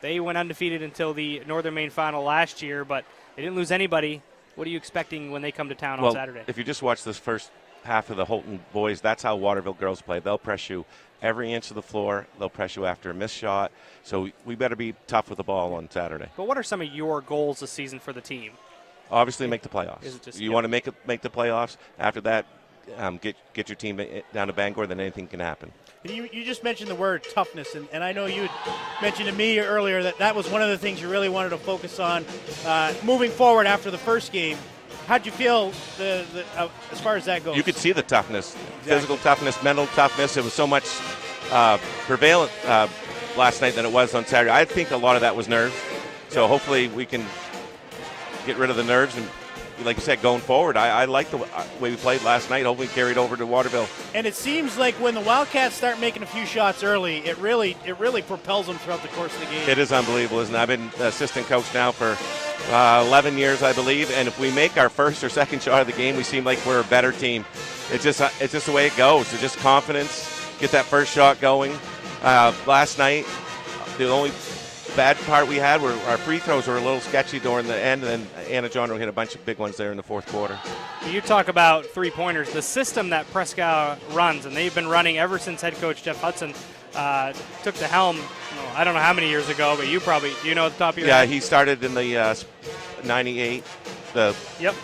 They went undefeated until the Northern Maine final last year, but they didn't lose anybody. What are you expecting when they come to town on Saturday? If you just watch this first half of the Houlton boys, that's how Waterville girls play. They'll press you every inch of the floor. They'll press you after a missed shot. So we better be tough with the ball on Saturday. But what are some of your goals this season for the team? Obviously, make the playoffs. You want to make the playoffs. After that, get your team down to Bangor, then anything can happen. You just mentioned the word toughness, and I know you mentioned to me earlier that was one of the things you really wanted to focus on moving forward after the first game. How'd you feel as far as that goes? You could see the toughness, physical toughness, mental toughness. It was so much prevalent last night than it was on Saturday. I think a lot of that was nerves. So hopefully we can get rid of the nerves and, like you said, going forward, I like the way we played last night. Hopefully carried over to Waterville. And it seems like when the Wildcats start making a few shots early, it really propels them throughout the course of the game. It is unbelievable, isn't it? I've been assistant coach now for 11 years, I believe, and if we make our first or second shot of the game, we seem like we're a better team. It's just the way it goes. So just confidence, get that first shot going. Last night, the only bad part we had were our free throws were a little sketchy during the end, and then Anna Jondro hit a bunch of big ones there in the fourth quarter. You talk about three-pointers. The system that Presque runs, and they've been running ever since head coach Jeff Hudson took the helm, I don't know how many years ago, but you know at the top of your head? Yeah, he started in the 98, the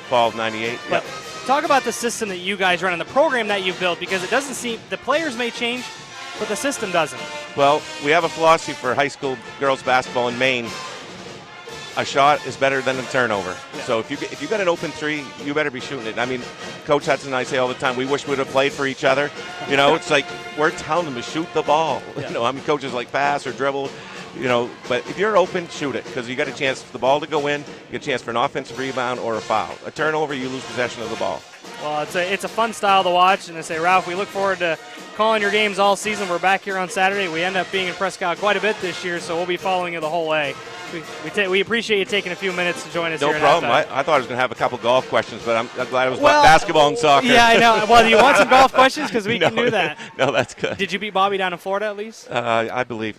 fall of 98. But talk about the system that you guys run and the program that you've built, because it doesn't seem, the players may change, but the system doesn't. Well, we have a philosophy for high school girls basketball in Maine. A shot is better than a turnover. Yeah. So if you got an open three, you better be shooting it. I mean, Coach Hudson and I say all the time, we wish we'd have played for each other. You know, it's like we're telling them to shoot the ball. Yeah. You know, I mean, coaches like pass or dribble. You know, but if you're open, shoot it, because you got a chance for the ball to go in. You get a chance for an offensive rebound or a foul. A turnover, you lose possession of the ball. Well, it's a fun style to watch, and I say, Ralph, we look forward to calling your games all season. We're back here on Saturday. We end up being in Presque quite a bit this year, so we'll be following you the whole way. We appreciate you taking a few minutes to join us No here. problem. I thought I was going to have a couple golf questions, but I'm glad it was basketball and soccer. Yeah, I know. Well, do you want some golf questions? Because we can do that. No, that's good. Did you beat Bobby down in Florida at least? I believe.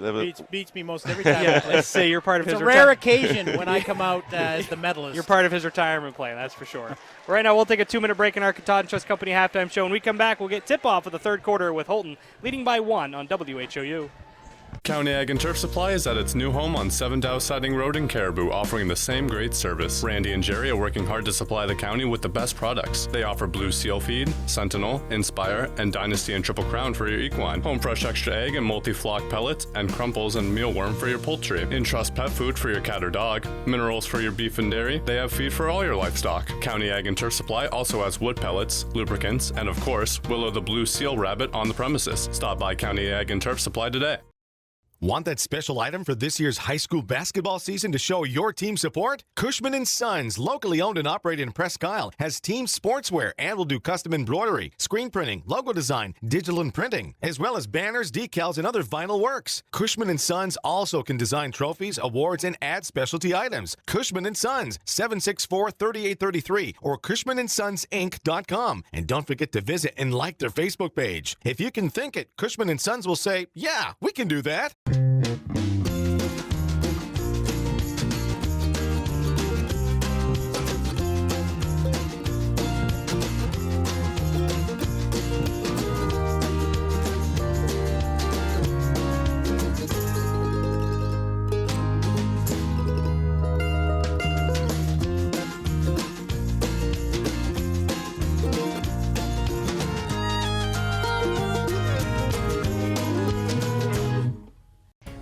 Beats me most every time. Yeah, let's say you're part of his It's a rare occasion when I come out as the medalist. You're part of his retirement plan, that's for sure. Right now, we'll take a 2-minute break in our Katahdin Trust Company halftime show. When we come back, we'll get tip-off of the third quarter with Houlton leading by 1 on WHOU. County Ag and Turf Supply is at its new home on 7 Dow Siding Road in Caribou, offering the same great service. Randy and Jerry are working hard to supply the county with the best products. They offer Blue Seal Feed, Sentinel, Inspire, and Dynasty and Triple Crown for your equine, Home Fresh Extra Egg and Multi-Flock Pellets, and Crumples and Mealworm for your poultry, Entrust Pet Food for your cat or dog, Minerals for your beef and dairy. They have feed for all your livestock. County Ag and Turf Supply also has wood pellets, lubricants, and of course, Willow the Blue Seal Rabbit on the premises. Stop by County Ag and Turf Supply today. Want that special item for this year's high school basketball season to show your team support? Cushman & Sons, locally owned and operated in Presque Isle, has team sportswear and will do custom embroidery, screen printing, logo design, digital and printing, as well as banners, decals, and other vinyl works. Cushman & Sons also can design trophies, awards, and add specialty items. Cushman & Sons, 764-3833 or CushmanandSonsInc.com. And don't forget to visit and like their Facebook page. If you can think it, Cushman & Sons will say, yeah, we can do that.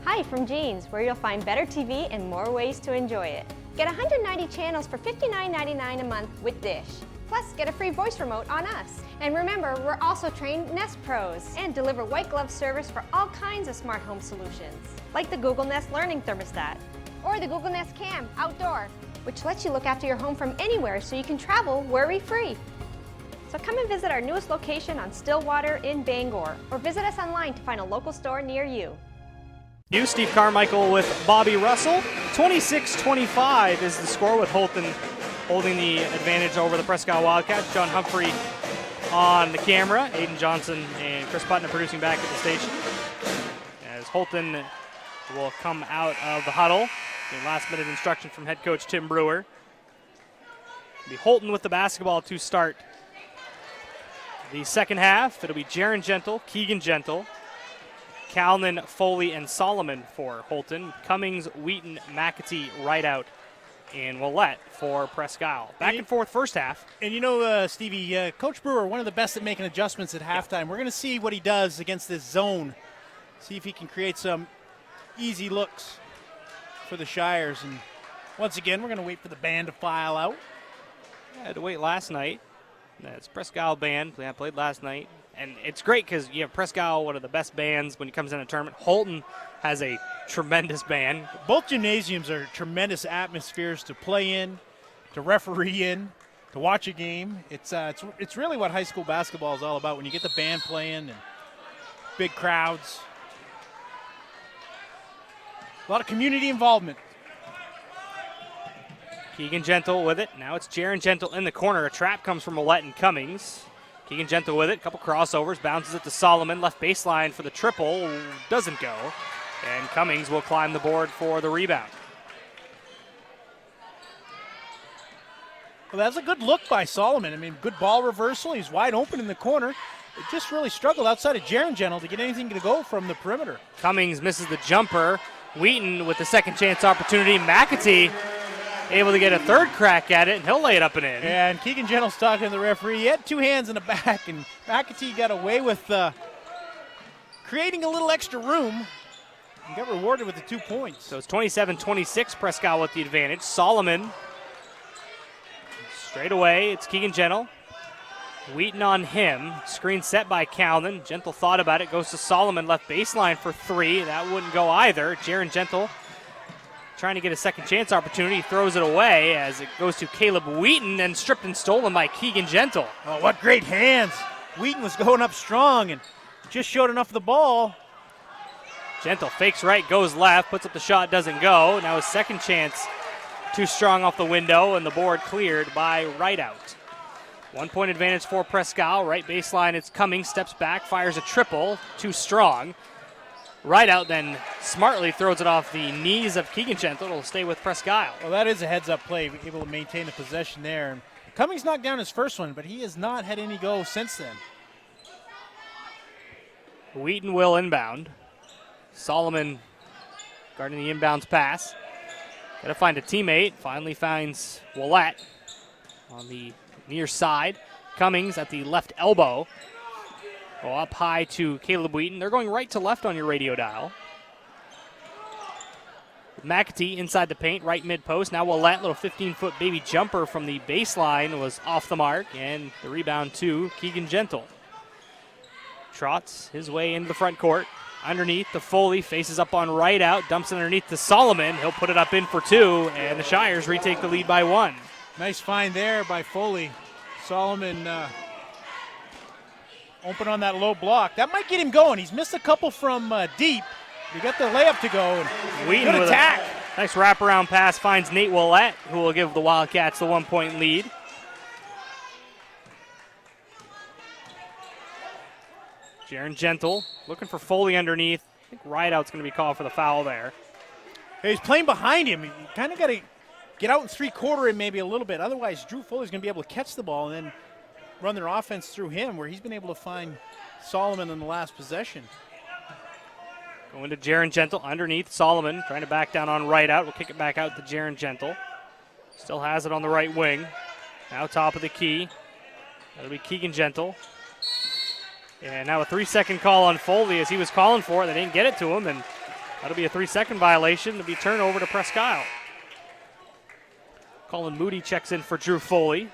Hi from Jeans, where you'll find better TV and more ways to enjoy it. Get 190 channels for $59.99 a month with Dish. Plus, get a free voice remote on us. And remember, we're also trained Nest Pros and deliver white glove service for all kinds of smart home solutions, like the Google Nest Learning Thermostat or the Google Nest Cam Outdoor, which lets you look after your home from anywhere so you can travel worry-free. So come and visit our newest location on Stillwater in Bangor, or visit us online to find a local store near you. You, Steve Carmichael with Bobby Russell. 26-25 is the score, with Houlton holding the advantage over the Presque Wildcats. John Humphrey on the camera, Aiden Johnson and Chris Putnam producing back at the station. As Houlton will come out of the huddle, getting last-minute instruction from head coach Tim Brewer. It'll be Houlton with the basketball to start the second half. It'll be Jaron Gentle, Keegan Gentle, Calnan, Foley, and Solomon for Houlton. Cummings, Wheaton, McAtee, Rideout, and Willette for Presque Isle. Back and forth first half. And you know, Stevie, Coach Brewer, one of the best at making adjustments at halftime. We're going to see what he does against this zone. See if he can create some easy looks for the Shires. And once again, we're going to wait for the band to file out. I had to wait last night. That's Presque Isle band. They played last night. And it's great because you have Presque Isle, one of the best bands when it comes in a tournament. Houlton has a tremendous band. Both gymnasiums are tremendous atmospheres to play in, to referee in, to watch a game. It's really what high school basketball is all about when you get the band playing and big crowds. A lot of community involvement. Keegan Gentle with it. Now it's Jaron Gentle in the corner. A trap comes from Willette and Cummings. Keegan Gentle with it. A couple crossovers. Bounces it to Solomon. Left baseline for the triple. Doesn't go. And Cummings will climb the board for the rebound. Well, that's a good look by Solomon. I mean, good ball reversal. He's wide open in the corner. It just really struggled outside of Jaron Gentle to get anything to go from the perimeter. Cummings misses the jumper. Wheaton with the second chance opportunity. McAtee able to get a third crack at it, and he'll lay it up and in. And Keegan Gentle's talking to the referee. He had two hands in the back, and McAtee got away with creating a little extra room and got rewarded with the 2 points. So it's 27-26, Presque Isle with the advantage. Solomon straight away. It's Keegan Gentle. Wheaton on him. Screen set by Calnan. Gentle thought about it. Goes to Solomon. Left baseline for three. That wouldn't go either. Jaron Gentle trying to get a second chance opportunity. Throws it away as it goes to Caleb Wheaton and stripped and stolen by Keegan Gentle. Oh, what great hands. Wheaton was going up strong, and just showed enough of the ball. Gentle fakes right, goes left, puts up the shot, doesn't go. Now his second chance, too strong off the window, and the board cleared by Rideout. 1 point advantage for Presque. Right baseline, it's Cummings, steps back, fires a triple, too strong. Rideout then smartly throws it off the knees of Keegan Gentle. It'll stay with Presque. Well, that is a heads-up play, able to maintain the possession there. Cummings knocked down his first one, but he has not had any go since then. Wheaton will inbound. Solomon guarding the inbounds pass. Got to find a teammate. Finally finds Willett on the near side. Cummings at the left elbow. Go up high to Caleb Wheaton. They're going right to left on your radio dial. McAtee inside the paint, right mid-post. Now Willett, little 15-foot baby jumper from the baseline was off the mark, and the rebound to Keegan Gentle. Trots his way into the front court. Underneath, the Foley faces up on Rideout, dumps it underneath to Solomon. He'll put it up in for two, and the Shires retake the lead by one. Nice find there by Foley. Solomon open on that low block. That might get him going. He's missed a couple from deep. You got the layup to go. And Wheaton good with attack. A nice wraparound pass finds Nate Willett, who will give the Wildcats the 1 point lead. Jaron Gentle looking for Foley underneath. I think Rideout's going to be called for the foul there. Hey, he's playing behind him. You kind of got to get out and three-quarter him maybe a little bit. Otherwise, Drew Foley's going to be able to catch the ball and then run their offense through him, where he's been able to find Solomon in the last possession. Going to Jaron Gentle underneath. Solomon trying to back down on Rideout. We'll kick it back out to Jaron Gentle. Still has it on the right wing. Now top of the key. That'll be Keegan Gentle. And now a 3-second call on Foley as he was calling for it. They didn't get it to him, and that'll be a 3-second violation. It'll be turnover to Presque. Colin Moody checks in for Drew Foley.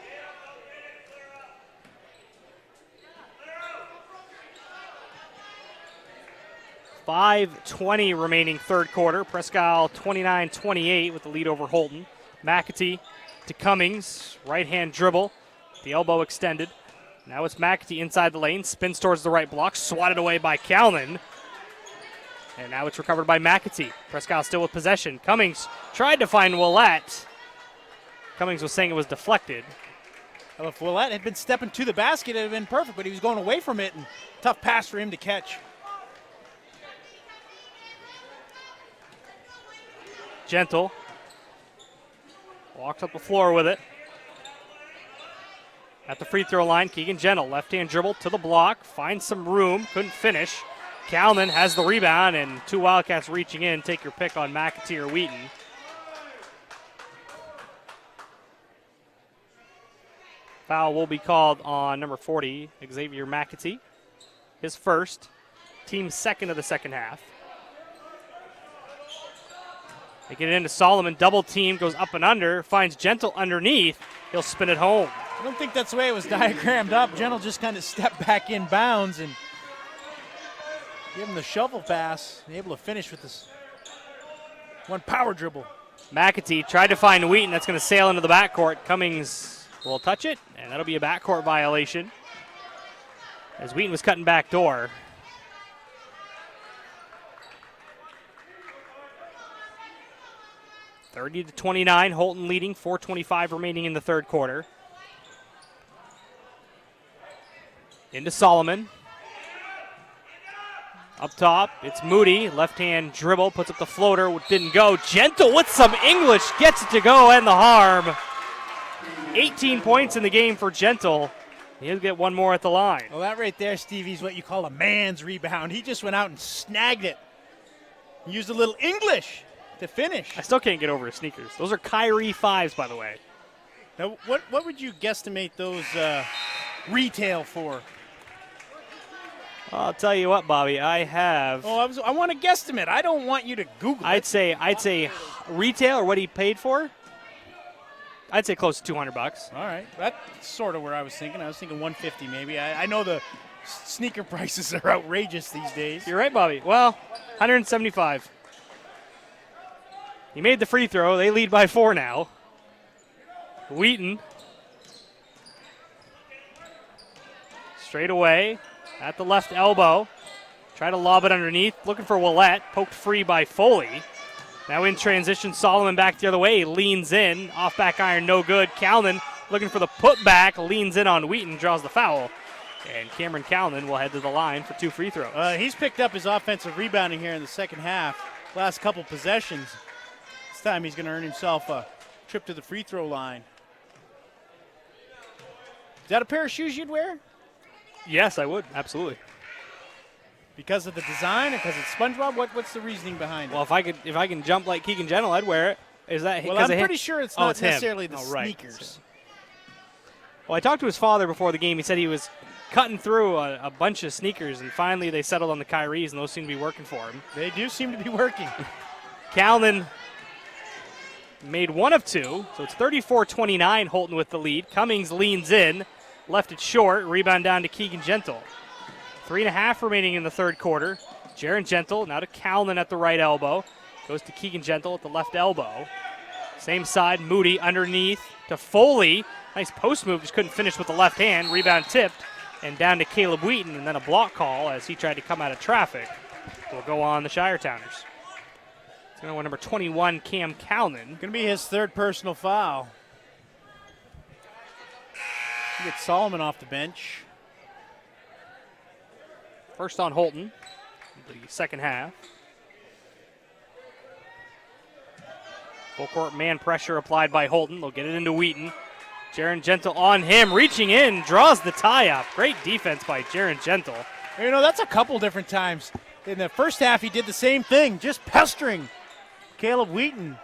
.5:20 remaining third quarter. Presque 29-28 with the lead over Houlton. McAtee to Cummings. Right-hand dribble. The elbow extended. Now it's McAtee inside the lane. Spins towards the right block. Swatted away by Calnan. And now it's recovered by McAtee. Presque still with possession. Cummings tried to find Willett. Cummings was saying it was deflected. Well, if Willett had been stepping to the basket, it would have been perfect, but he was going away from it, and tough pass for him to catch. Gentle walks up the floor with it. At the free throw line, Keegan Gentle, left-hand dribble to the block, finds some room, couldn't finish. Calnan has the rebound, and two Wildcats reaching in. Take your pick on McAtee or Wheaton. Foul will be called on number 40, Xavier McAtee. His first, team's second of the second half. They get it into Solomon, double team, goes up and under, finds Gentle underneath. He'll spin it home. I don't think that's the way it was diagrammed up. Gentle just kind of stepped back in bounds and give him the shovel pass, and able to finish with this one power dribble. McAtee tried to find Wheaton. That's going to sail into the backcourt. Cummings will touch it, and that'll be a backcourt violation as Wheaton was cutting back door. (30-29), Houlton leading, 4:25 remaining in the third quarter. Into Solomon. Up top, it's Moody. Left-hand dribble, puts up the floater, didn't go. Gentle with some English, gets it to go, and the harm. 18 points in the game for Gentle. He'll get one more at the line. Well, that right there, Stevie, is what you call a man's rebound. He just went out and snagged it. He used a little English to finish. I still can't get over his sneakers. Those are Kyrie 5s, by the way. Now, what would you guesstimate those retail for? I'll tell you what, Bobby. I have. Oh, I want to guesstimate. I don't want you to Google I'd it. say retail or what he paid for. I'd say close to $200. All right, that's sort of where I was thinking. I was thinking 150 maybe. I know the sneaker prices are outrageous these days. You're right, Bobby. Well, 175. He made the free throw. They lead by 4 now. Wheaton. Straight away at the left elbow. Try to lob it underneath, looking for Willette, poked free by Foley. Now in transition, Solomon back the other way, leans in, off back iron, no good. Calnan looking for the putback, leans in on Wheaton, draws the foul. And Cameron Calnan will head to the line for 2 free throws. He's picked up his offensive rebounding here in the second half. Last couple possessions. This time he's going to earn himself a trip to the free throw line. Is that a pair of shoes you'd wear? Yes, I would, absolutely. Because of the design or because it's SpongeBob? What's the reasoning behind it? Well, if I can jump like Keegan Gentle, I'd wear it. Is that? Well, I'm pretty sure it's not necessarily the sneakers. Well, I talked to his father before the game. He said he was cutting through a bunch of sneakers, and finally they settled on the Kyries, and those seem to be working for him. They do seem to be working. Calnan made 1 of 2, so it's 34-29, Houlton with the lead. Cummings leans in, left it short, rebound down to Keegan Gentle. 3.5 remaining in the third quarter. Jaron Gentle now to Calnan at the right elbow. Goes to Keegan Gentle at the left elbow. Same side, Moody underneath to Foley. Nice post move, just couldn't finish with the left hand. Rebound tipped and down to Caleb Wheaton, and then a block call as he tried to come out of traffic. Will go on the Shiretowners. It's going to number 21, Cam Calnan. Going to be his 3rd personal foul. He gets Solomon off the bench. First on Houlton, the second half. Full court man pressure applied by Houlton. They'll get it into Wheaton. Jaron Gentle on him, reaching in, draws the tie-up. Great defense by Jaron Gentle. You know, that's a couple different times. In the first half, he did the same thing, just pestering Caleb Wheaton.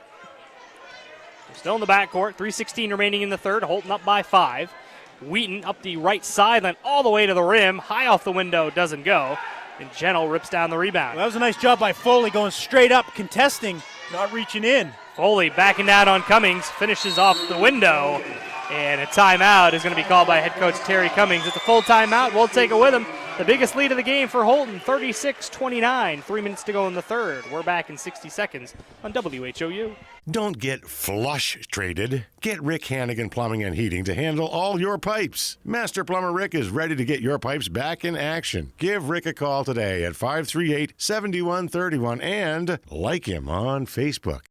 They're still in the backcourt, 3:16 remaining in the third. Houlton up by 5. Wheaton up the right sideline all the way to the rim. High off the window, doesn't go. And Gentle rips down the rebound. Well, that was a nice job by Foley going straight up, contesting, not reaching in. Foley backing down on Cummings, finishes off the window. And a timeout is going to be called by head coach Terry Cummings. It's a full timeout. We'll take it with him. The biggest lead of the game for Houlton, 36-29. 3 minutes to go in the third. We're back in 60 seconds on WHOU. Don't get flush-traded. Get Rick Hannigan Plumbing and Heating to handle all your pipes. Master Plumber Rick is ready to get your pipes back in action. Give Rick a call today at 538-7131 and like him on Facebook.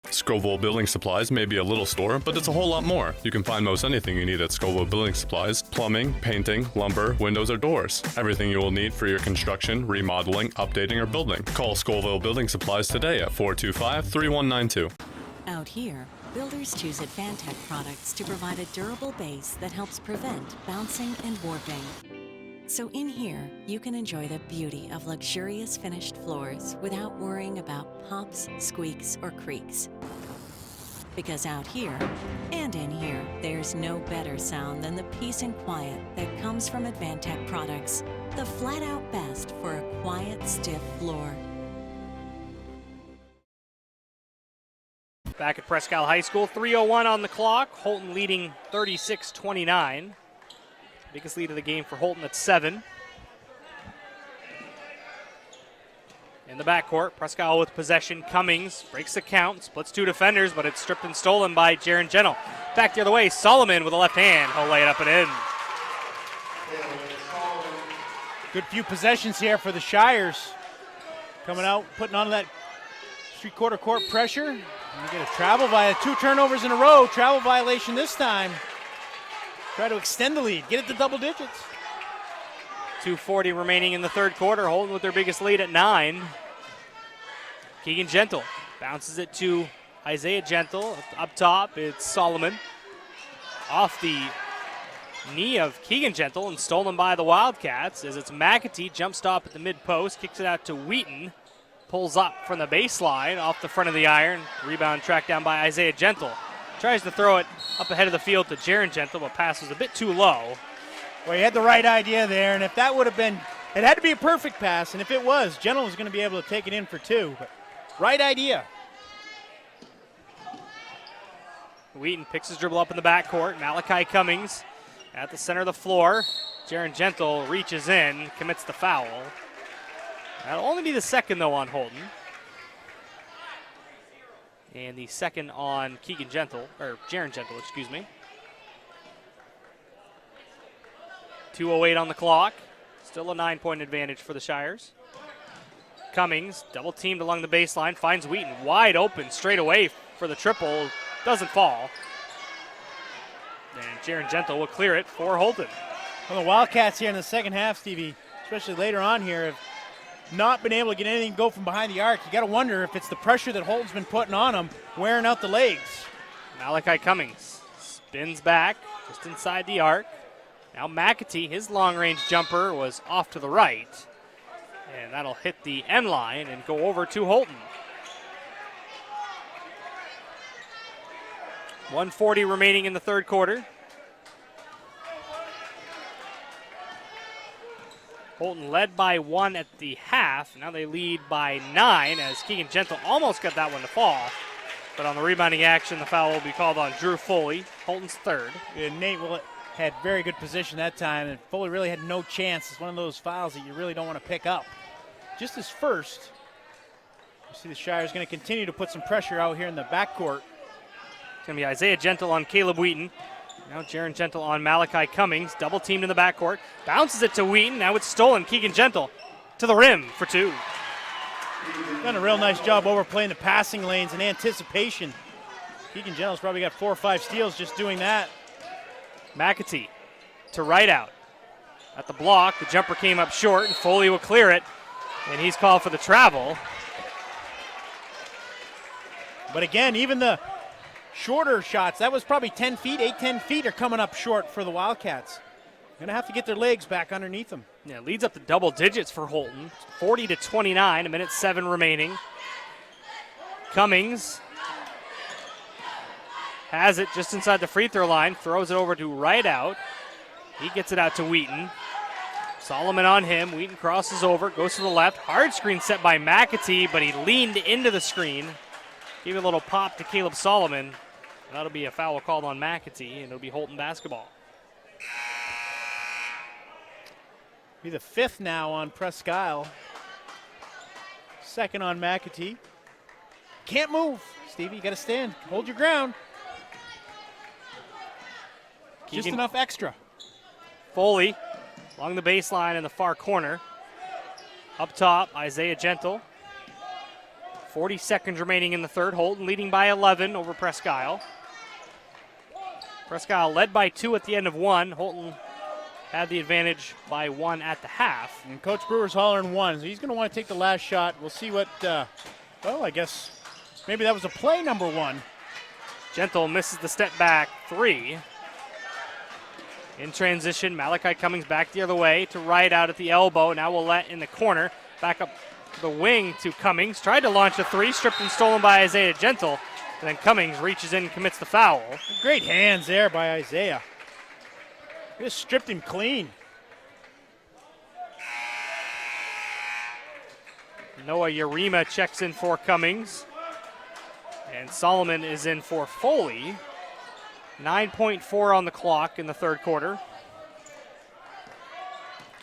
Scoville Building Supplies may be a little store, but it's a whole lot more. You can find most anything you need at Scoville Building Supplies: plumbing, painting, lumber, windows, or doors. Everything you will need for your construction, remodeling, updating, or building. Call Scoville Building Supplies today at 425-3192. Out here, builders choose Advantech products to provide a durable base that helps prevent bouncing and warping. So in here, you can enjoy the beauty of luxurious finished floors without worrying about pops, squeaks, or creaks. Because out here, and in here, there's no better sound than the peace and quiet that comes from Advantech products. The flat-out best for a quiet, stiff floor. Back at Presque High School, 3:01 on the clock. Houlton leading 36-29. Biggest lead of the game for Houlton at 7. In the backcourt, Presque with possession. Cummings breaks the count, splits 2 defenders, but it's stripped and stolen by Jaron Gentle. Back the other way, Solomon with a left hand. He'll lay it up and in. Good few possessions here for the Shires. Coming out, putting on that 3/4 court pressure. And you get a travel via 2 turnovers in a row. Travel violation this time. Try to extend the lead, get it to double digits. 2:40 remaining in the third quarter. Houlton with their biggest lead at 9. Keegan Gentle bounces it to Isaiah Gentle. Up top, it's Solomon. Off the knee of Keegan Gentle and stolen by the Wildcats as it's McAtee, jump stop at the mid-post, kicks it out to Wheaton. Pulls up from the baseline off the front of the iron. Rebound tracked down by Isaiah Gentle. Tries to throw it up ahead of the field to Jaron Gentle, but pass was a bit too low. Well, he had the right idea there, and if that would have been, it had to be a perfect pass, and if it was, Gentle was going to be able to take it in for 2. But right idea. Wheaton picks his dribble up in the backcourt. Malachi Cummings at the center of the floor. Jaron Gentle reaches in, commits the foul. That'll only be the second, though, on Houlton. And the second on Keegan Gentle, or Jaron Gentle, excuse me. 2:08 on the clock. Still a 9-point advantage for the Shires. Cummings, double teamed along the baseline, finds Wheaton wide open straight away for the triple. Doesn't fall. And Jaron Gentle will clear it for Houlton. Well, the Wildcats here in the second half, Stevie, especially later on here, have not been able to get anything to go from behind the arc. You got to wonder if it's the pressure that Houlton's been putting on them, wearing out the legs. Malachi Cummings spins back just inside the arc. Now McAtee, his long-range jumper was off to the right. And that'll hit the end line and go over to Houlton. 1:40 remaining in the third quarter. Houlton led by 1 at the half. Now they lead by 9 as Keegan Gentle almost got that one to fall. But on the rebounding action, the foul will be called on Drew Foley, Houlton's third. Yeah, Nate had very good position that time, and Foley really had no chance. It's one of those fouls that you really don't want to pick up. Just his first. You see the Shires going to continue to put some pressure out here in the backcourt. It's going to be Isaiah Gentle on Caleb Wheaton. Now Jaron Gentle on Malachi Cummings. Double teamed in the backcourt. Bounces it to Wheaton. Now it's stolen. Keegan Gentle to the rim for 2. Done a real nice job overplaying the passing lanes in anticipation. Keegan Gentle's probably got 4 or 5 steals just doing that. McAtee to right out. At the block, the jumper came up short, and Foley will clear it. And he's called for the travel. But again, even the shorter shots, that was probably 10 feet, 8-10 feet are coming up short for the Wildcats. Going to have to get their legs back underneath them. Yeah, leads up to double digits for Houlton. 40-29, 1:07 remaining. Cummings has it just inside the free throw line, throws it over to right out. He gets it out to Wheaton. Solomon on him. Wheaton crosses over, goes to the left. Hard screen set by McAtee, but he leaned into the screen. Gave a little pop to Caleb Solomon. And that'll be a foul called on McAtee, and it'll be Houlton basketball. Be the 5th now on Presque. Second on McAtee. Can't move, Stevie. You got to stand. Hold your ground. Just enough extra. Foley along the baseline in the far corner. Up top, Isaiah Gentle. 40 seconds remaining in the third. Houlton leading by 11 over Presque. Presque led by 2 at the end of 1. Houlton had the advantage by 1 at the half. And Coach Brewer's hollering 1, so he's going to want to take the last shot. We'll see what, well, I guess maybe that was a play number 1. Gentle misses the step back 3. In transition, Malachi Cummings back the other way to right out at the elbow. Now Willett in the corner. Back up the wing to Cummings. Tried to launch a 3, stripped and stolen by Isaiah Gentle. And then Cummings reaches in and commits the foul. Great hands there by Isaiah. Just stripped him clean. Noah Yarima checks in for Cummings. And Solomon is in for Foley. 9.4 on the clock in the third quarter.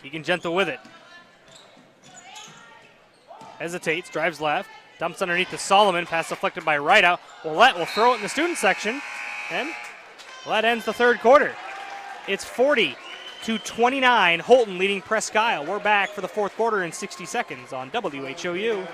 Keegan Gentle with it. Hesitates, drives left, dumps underneath to Solomon, pass deflected by right out. Willett will throw it in the student section, and that ends the third quarter. It's 40-29, Houlton leading Presque. We're back for the fourth quarter in 60 seconds on WHOU.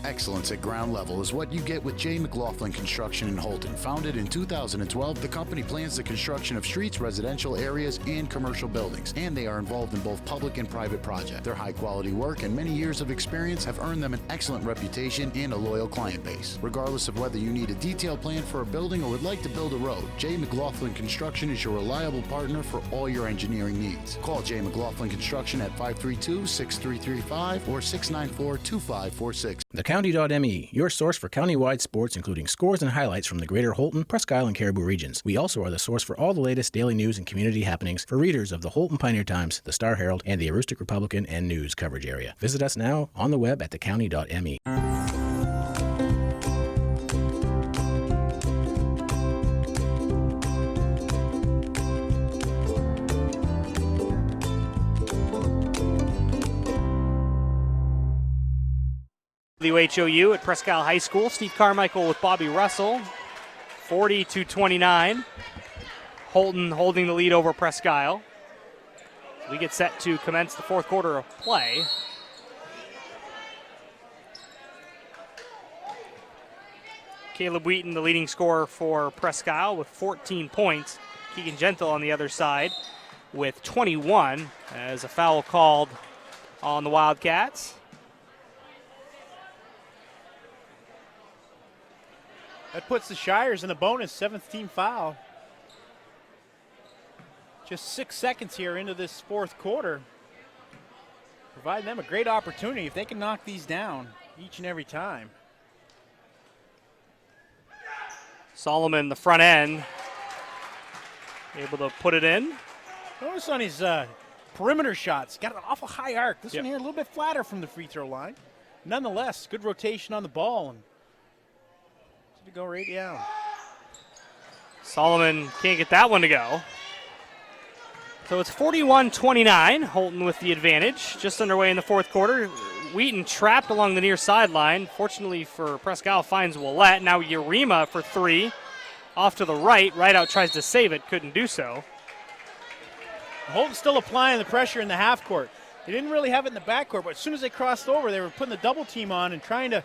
Excellence at ground level is what you get with J. McLaughlin Construction in Houlton. Founded in 2012, the company plans the construction of streets, residential areas, and commercial buildings, and they are involved in both public and private projects. Their high-quality work and many years of experience have earned them an excellent reputation and a loyal client base. Regardless of whether you need a detailed plan for a building or would like to build a road, J. McLaughlin Construction is your reliable partner for all your engineering needs. Call J. McLaughlin Construction at 532-6335 or 694-2546. TheCounty.me, your source for countywide sports, including scores and highlights from the greater Houlton, Presque Isle, and Caribou regions. We also are the source for all the latest daily news and community happenings for readers of the Houlton Pioneer Times, the Star Herald, and the Aroostook Republican and News coverage area. Visit us now on the web at thecounty.me. WHOU at Presque Isle High School. Steve Carmichael with Bobby Russell. 40-29. Houlton holding the lead over Presque Isle. We get set to commence the fourth quarter of play. Caleb Wheaton, the leading scorer for Presque Isle with 14 points. Keegan Gentle on the other side with 21 as a foul called on the Wildcats. That puts the Shires in a bonus, 7th team foul. Just 6 seconds here into this fourth quarter. Providing them a great opportunity if they can knock these down each and every time. Solomon, the front end, able to put it in. Notice on his perimeter shots, got an awful high arc. This one here a little bit flatter from the free throw line. Nonetheless, good rotation on the ball. And to go right down. Solomon can't get that one to go. So it's 41-29, Houlton with the advantage. Just underway in the fourth quarter. Wheaton trapped along the near sideline. Fortunately for Presque Isle, finds Willette. Now Urema for three. Off to the right. Rideout tries to save it. Couldn't do so. Houlton still applying the pressure in the half court. They didn't really have it in the backcourt, but as soon as they crossed over, they were putting the double team on and trying to.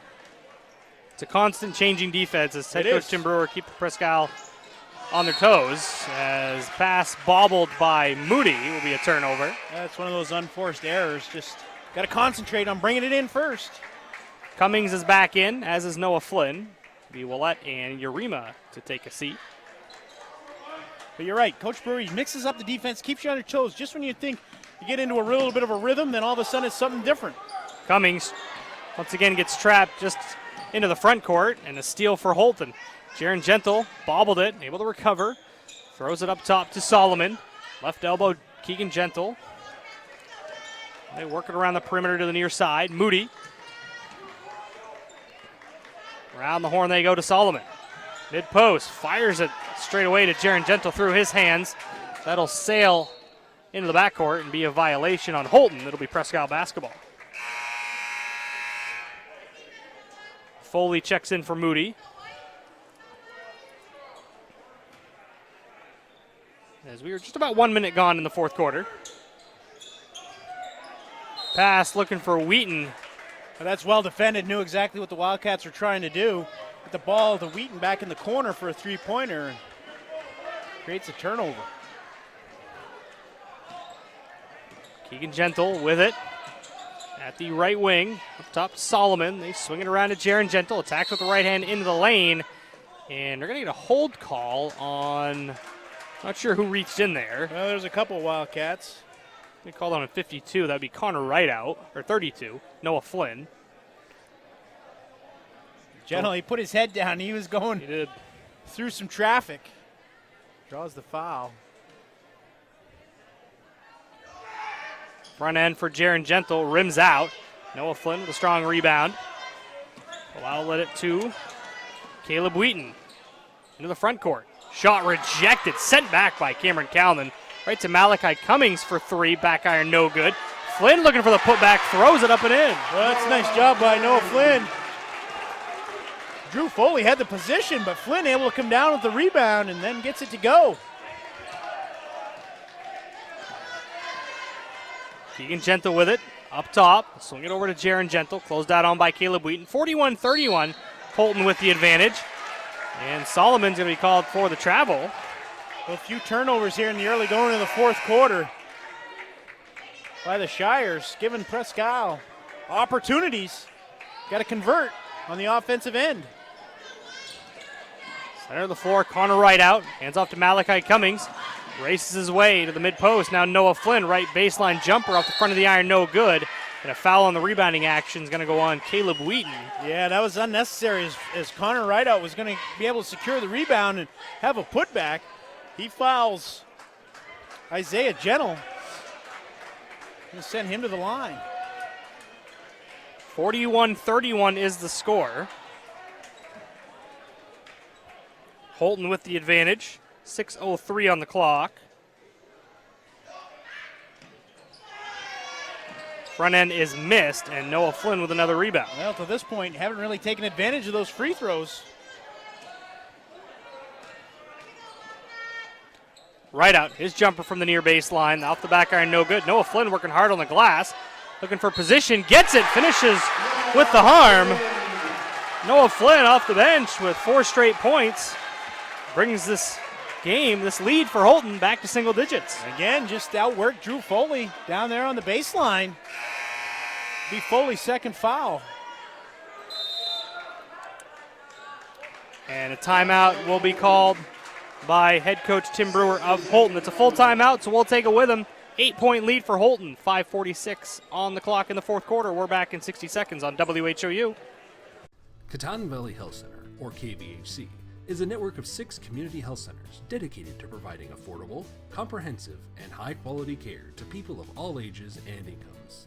It's a constant changing defense as head coach Tim Brewer keep Presque Isle on their toes. As pass bobbled by Moody will be a turnover. That's one of those unforced errors. Just got to concentrate on bringing it in first. Cummings is back in, as is Noah Flynn. Be Willette and Urema to take a seat. But you're right, Coach Brewer mixes up the defense, keeps you on your toes. Just when you think you get into a little bit of a rhythm, then all of a sudden it's something different. Cummings once again gets trapped just into the front court, and a steal for Houlton. Jaron Gentle bobbled it, able to recover. Throws it up top to Solomon. Left elbow, Keegan Gentle. They work it around the perimeter to the near side. Moody. Around the horn they go to Solomon. Mid-post, fires it straight away to Jaron Gentle through his hands. That'll sail into the backcourt and be a violation on Houlton. It'll be Presque Isle basketball. Foley checks in for Moody. As we were just about 1 minute gone in the fourth quarter. Pass looking for Wheaton. Well, that's well defended, knew exactly what the Wildcats were trying to do. Get the ball to Wheaton back in the corner for a three-pointer. Creates a turnover. Keegan Gentle with it. At the right wing, up top Solomon. They swing it around to Jaron Gentle. Attacks with the right hand into the lane. And they're going to get a hold call on, not sure who reached in there. Well, there's a couple of Wildcats. They called on a 52. That would be Connor Rideout, or 32. Noah Flynn. Gentle, he put his head down. He was going through some traffic. Draws the foul. Front end for Jaron Gentle, rims out. Noah Flynn with a strong rebound. Will outlet it to Caleb Wheaton into the front court. Shot rejected, sent back by Cameron Calnan. Right to Malachi Cummings for three, back iron no good. Flynn looking for the putback, throws it up and in. Well, that's a nice job by Noah Flynn. Drew Foley had the position, but Flynn able to come down with the rebound and then gets it to go. Keegan Gentle with it, up top. Swing it over to Jaron Gentle, closed out on by Caleb Wheaton. 41-31, Houlton with the advantage. And Solomon's going to be called for the travel. Well, a few turnovers here in the early going of the fourth quarter by the Shires, giving Presque Isle opportunities. Got to convert on the offensive end. Center of the floor, Connor Rideout. Hands off to Malachi Cummings. Races his way to the mid-post. Now Noah Flynn, right baseline jumper off the front of the iron, no good. And a foul on the rebounding action is going to go on Caleb Wheaton. Yeah, that was unnecessary as Connor Rideout was going to be able to secure the rebound and have a putback. He fouls Isaiah Gentle. Going to send him to the line. 41-31 is the score. Houlton with the advantage. 6:03 on the clock. Front end is missed, and Noah Flynn with another rebound. Well, to this point, haven't really taken advantage of those free throws. Right out. His jumper from the near baseline. Off the back iron, no good. Noah Flynn working hard on the glass. Looking for position. Gets it. Finishes with the harm. Noah Flynn off the bench with 4 straight points. Brings this game, this lead for Houlton, back to single digits. Again, just outworked Drew Foley down there on the baseline. Be Foley's second foul. And a timeout will be called by head coach Tim Brewer of Houlton. It's a full timeout, so we'll take it with him. 8-point lead for Houlton. 5:46 on the clock in the fourth quarter. We're back in 60 seconds on WHOU. Katahdin Valley Health Center, or KVHC, is a network of 6 community health centers dedicated to providing affordable, comprehensive, and high-quality care to people of all ages and incomes.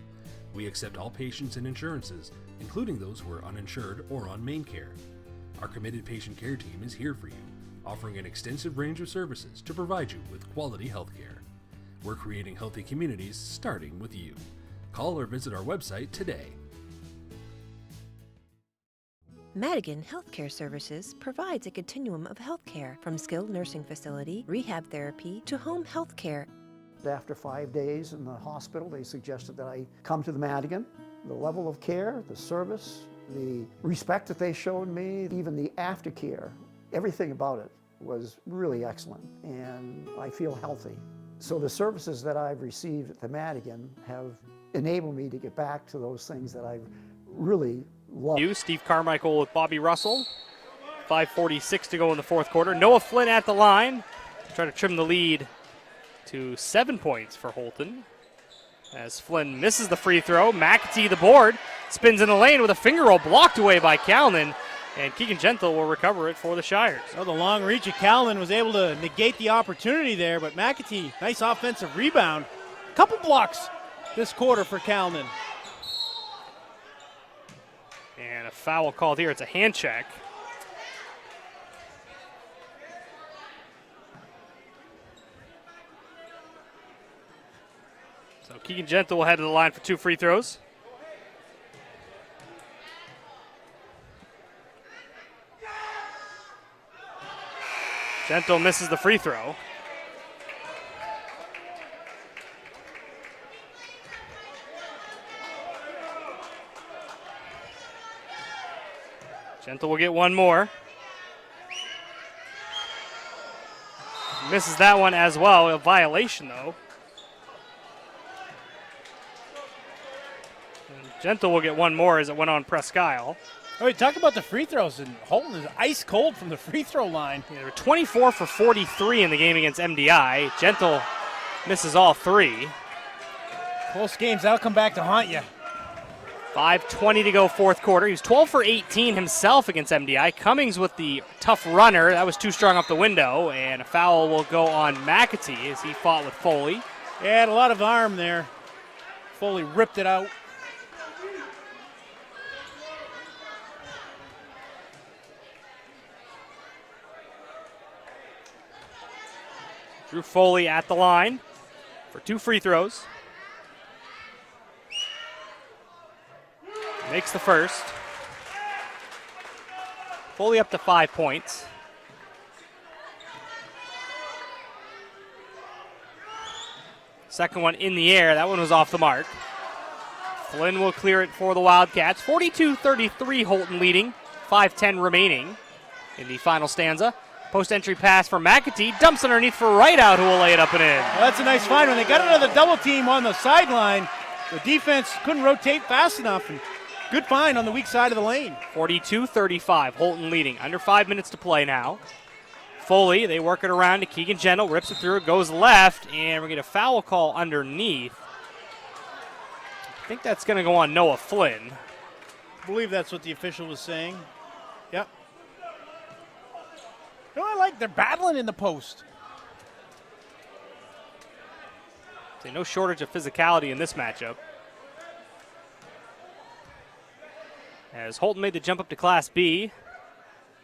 We accept all patients and insurances, including those who are uninsured or on main care. Our committed patient care team is here for you, offering an extensive range of services to provide you with quality health care. We're creating healthy communities starting with you. Call or visit our website today. Madigan Healthcare Services provides a continuum of healthcare from skilled nursing facility, rehab therapy, to home health care. After 5 days in the hospital, they suggested that I come to the Madigan. The level of care, the service, the respect that they showed me, even the aftercare, everything about it was really excellent, and I feel healthy. So the services that I've received at the Madigan have enabled me to get back to those things that I've really loved. Steve Carmichael with Bobby Russell. 5:46 to go in the fourth quarter. Noah Flynn at the line. Try to trim the lead to 7 points for Houlton. As Flynn misses the free throw, McAtee the board, spins in the lane with a finger roll blocked away by Calnan, and Keegan Gentle will recover it for the Shires. So the long reach of Calnan was able to negate the opportunity there, but McAtee, nice offensive rebound. Couple blocks this quarter for Calnan. And a foul called here. It's a hand check. So Keegan Gentle will head to the line for 2 free throws. Gentle misses the free throw. Gentle will get one more. Misses that one as well. A violation, though. And Gentle will get one more as it went on Presque. Oh, we talk about the free throws, and Houlton is ice cold from the free throw line. Yeah, they were 24 for 43 in the game against MDI. Gentle misses all 3. Close games, that'll come back to haunt you. 5:20 to go fourth quarter. He was 12 for 18 himself against MDI. Cummings with the tough runner. That was too strong off the window, and a foul will go on McAtee as he fought with Foley. Yeah, had a lot of arm there. Foley ripped it out. Drew Foley at the line for 2 free throws. Makes the first. Foley up to 5 points. Second one in the air. That one was off the mark. Flynn will clear it for the Wildcats. 42-33 Houlton leading. 5:10 remaining in the final stanza. Post-entry pass for McAtee. Dumps underneath for Rideout, who will lay it up and in. Well, that's a nice find. When they got another double team on the sideline, the defense couldn't rotate fast enough. And good find on the weak side of the lane. 42-35, Houlton leading. Under 5 minutes to play now. Foley, they work it around to Keegan Gentle, rips it through, goes left, and we're going to get a foul call underneath. I think that's going to go on Noah Flynn. I believe that's what the official was saying. Yep. You know, I like they're battling in the post. So no shortage of physicality in this matchup. As Houlton made the jump up to Class B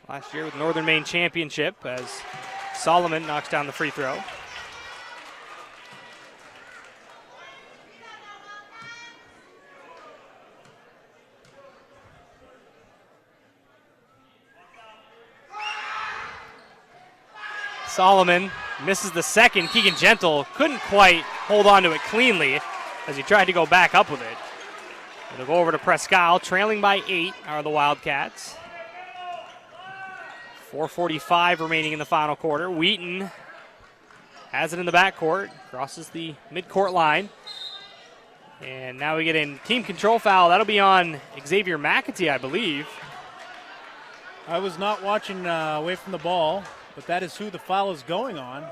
last year with Northern Maine Championship, as Solomon knocks down the free throw. Solomon Misses the second. Keegan Gentle couldn't quite hold on to it cleanly as he tried to go back up with it. It'll go over to Presque, trailing by 8 are the Wildcats. 4:45 remaining in the final quarter. Wheaton has it in the backcourt, crosses the midcourt line. And now we get in team control foul. That'll be on Xavier McAtee, I believe. I was not watching away from the ball, but that is who the foul is going on.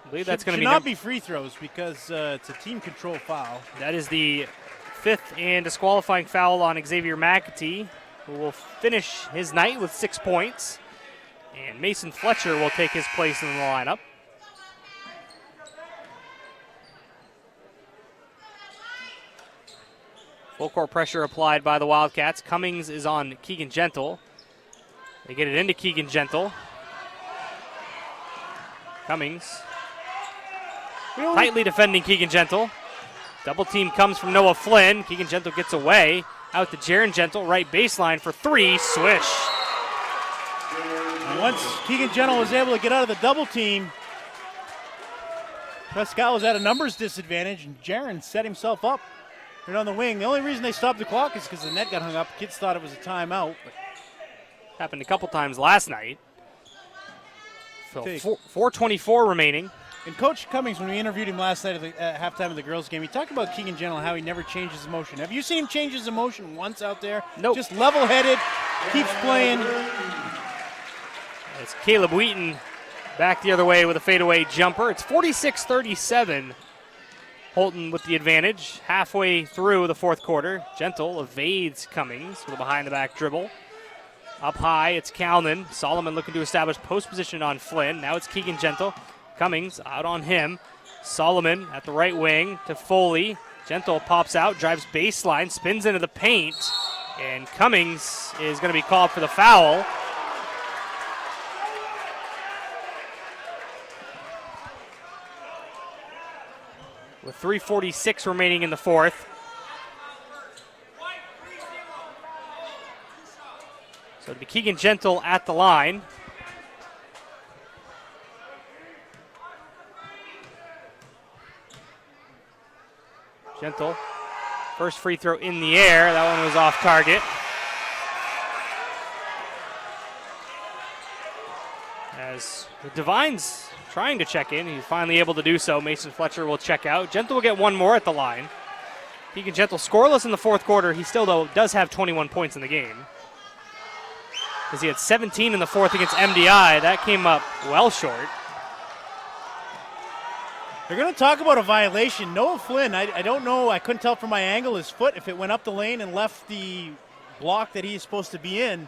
I believe that's going to should be not be free throws because it's a team control foul. That is the 5th and disqualifying foul on Xavier McAtee, who will finish his night with 6 points. And Mason Fletcher will take his place in the lineup. Full court pressure applied by the Wildcats. Cummings is on Keegan Gentle. They get it into Keegan Gentle. Cummings tightly defending Keegan Gentle. Double team comes from Noah Flynn. Keegan Gentle gets away. Out to Jaron Gentle, right baseline for 3. Swish. And once Keegan Gentle was able to get out of the double team, Presque was at a numbers disadvantage, and Jaron set himself up right on the wing. The only reason they stopped the clock is because the net got hung up. Kids thought it was a timeout. But happened a couple times last night. So 4:24 remaining. And Coach Cummings, when we interviewed him last night at halftime of the girls' game, he talked about Keegan Gentle and how he never changes his motion. Have you seen him change his emotion once out there? Nope. Just level-headed, keeps playing. It's Caleb Wheaton back the other way with a fadeaway jumper. It's 46-37. Houlton with the advantage halfway through the fourth quarter. Gentle evades Cummings with a behind-the-back dribble. Up high, it's Kalman. Solomon looking to establish post position on Flynn. Now it's Keegan Gentle. Cummings out on him. Solomon at the right wing to Foley. Gentle pops out, drives baseline, spins into the paint, and Cummings is going to be called for the foul. With 3:46 remaining in the fourth. So it'll be Keegan Gentle at the line. Gentle, first free throw in the air. That one was off target. As Devine's trying to check in, he's finally able to do so. Mason Fletcher will check out. Gentle will get one more at the line. Keegan Gentle scoreless in the fourth quarter. He still, though, does have 21 points in the game, because he had 17 in the fourth against MDI. That came up well short. They're going to talk about a violation. Noah Flynn, I don't know. I couldn't tell from my angle his foot if it went up the lane and left the block that he's supposed to be in.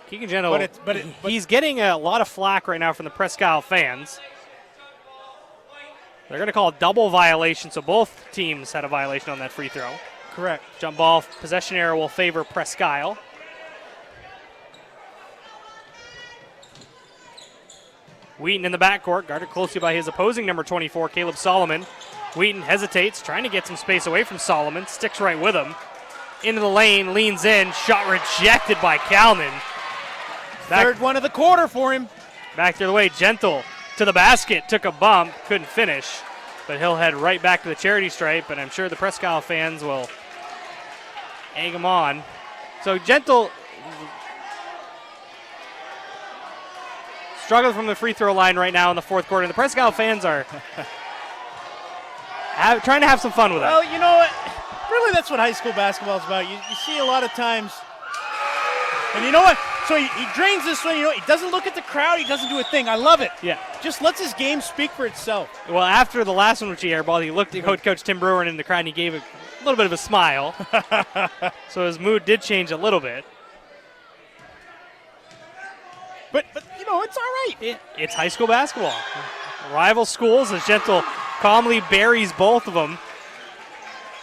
Keegan Gentle, but he's getting a lot of flack right now from the Presque fans. They're going to call a double violation, so both teams had a violation on that free throw. Correct. Jump ball possession error will favor Presque. Wheaton in the backcourt, guarded closely by his opposing number 24, Caleb Solomon. Wheaton hesitates, trying to get some space away from Solomon, sticks right with him. Into the lane, leans in, shot rejected by Kalman. Third one of the quarter for him. Back the other way, Gentle to the basket, took a bump, couldn't finish, but he'll head right back to the charity stripe, and I'm sure the Presque fans will egg him on. So Gentle struggling from the free throw line right now in the fourth quarter. And the Presque fans are trying to have some fun with it. Well, you know what? Really, that's what high school basketball is about. You see a lot of times. And you know what? So he drains this one. You know, he doesn't look at the crowd. He doesn't do a thing. I love it. Yeah. Just lets his game speak for itself. Well, after the last one, which he airballed, he looked at Coach Tim Brewer in the crowd, and he gave a little bit of a smile. So his mood did change a little bit. But you know, it's all right. It's high school basketball. Rival schools, as Gentle calmly buries both of them.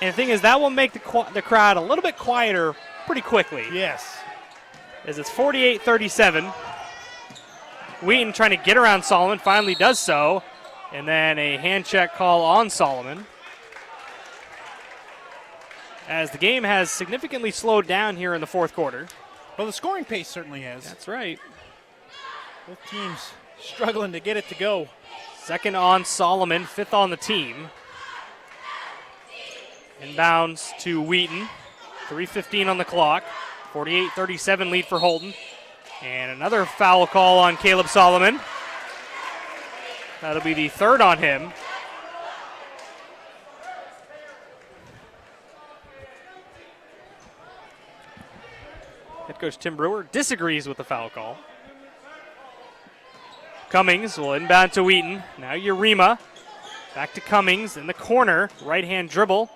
And the thing is, that will make the crowd a little bit quieter pretty quickly. Yes. As it's 48-37. Wheaton trying to get around Solomon, finally does so. And then a hand check call on Solomon. As the game has significantly slowed down here in the fourth quarter. Well, the scoring pace certainly has. That's right. Both teams struggling to get it to go. Second on Solomon, fifth on the team. Inbounds to Wheaton. 3:15 on the clock. 48-37 lead for Houlton. And another foul call on Caleb Solomon. That'll be the third on him. Head coach Tim Brewer disagrees with the foul call. Cummings will inbound to Wheaton. Now Urema. Back to Cummings in the corner. Right-hand dribble.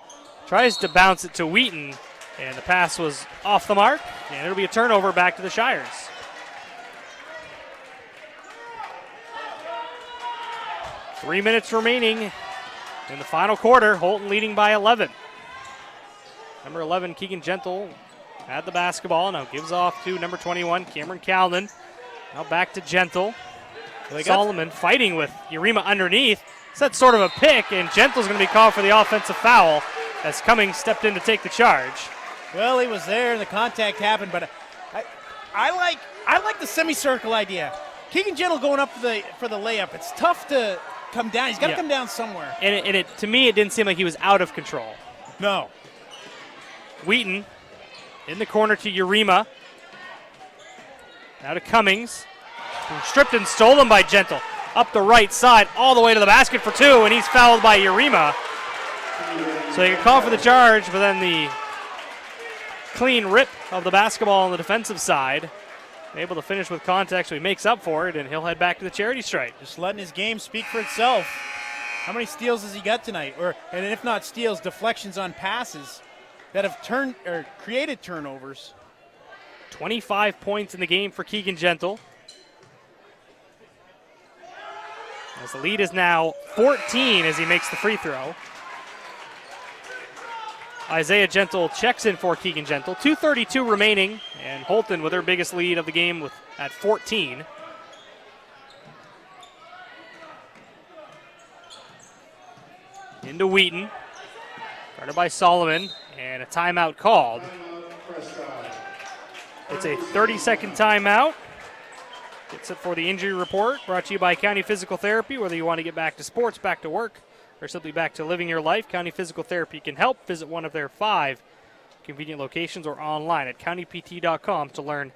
Tries to bounce it to Wheaton. And the pass was off the mark. And it'll be a turnover back to the Shires. Three minutes remaining in the final quarter. Houlton leading by 11. Number 11, Keegan Gentle, had the basketball. Now gives off to number 21, Cameron Calden. Now back to Gentle. Solomon fighting with Urema underneath. That's sort of a pick, and Gentle's going to be called for the offensive foul as Cummings stepped in to take the charge. Well, he was there, and the contact happened, but I like the semicircle idea. Keegan Gentle going up for the layup. It's tough to come down. He's got to come down somewhere. And to me, it didn't seem like he was out of control. No. Wheaton in the corner to Urema. Now to Cummings. Stripped and stolen by Gentle. Up the right side, all the way to the basket for two, and he's fouled by Urema. So they get called for the charge, but then the clean rip of the basketball on the defensive side. Able to finish with contact, so he makes up for it, and he'll head back to the charity stripe. Just letting his game speak for itself. How many steals has he got tonight? And if not steals, deflections on passes that have created turnovers. 25 points in the game for Keegan Gentle. As the lead is now 14 as he makes the free throw. Isaiah Gentle checks in for Keegan Gentle. 2:32 remaining, and Houlton with their biggest lead of the game at 14. Into Wheaton. Guarded by Solomon, and a timeout called. It's a 30-second timeout. Gets it for the injury report, brought to you by County Physical Therapy. Whether you want to get back to sports, back to work, or simply back to living your life, County Physical Therapy can help. Visit one of their 5 convenient locations or online at countypt.com to learn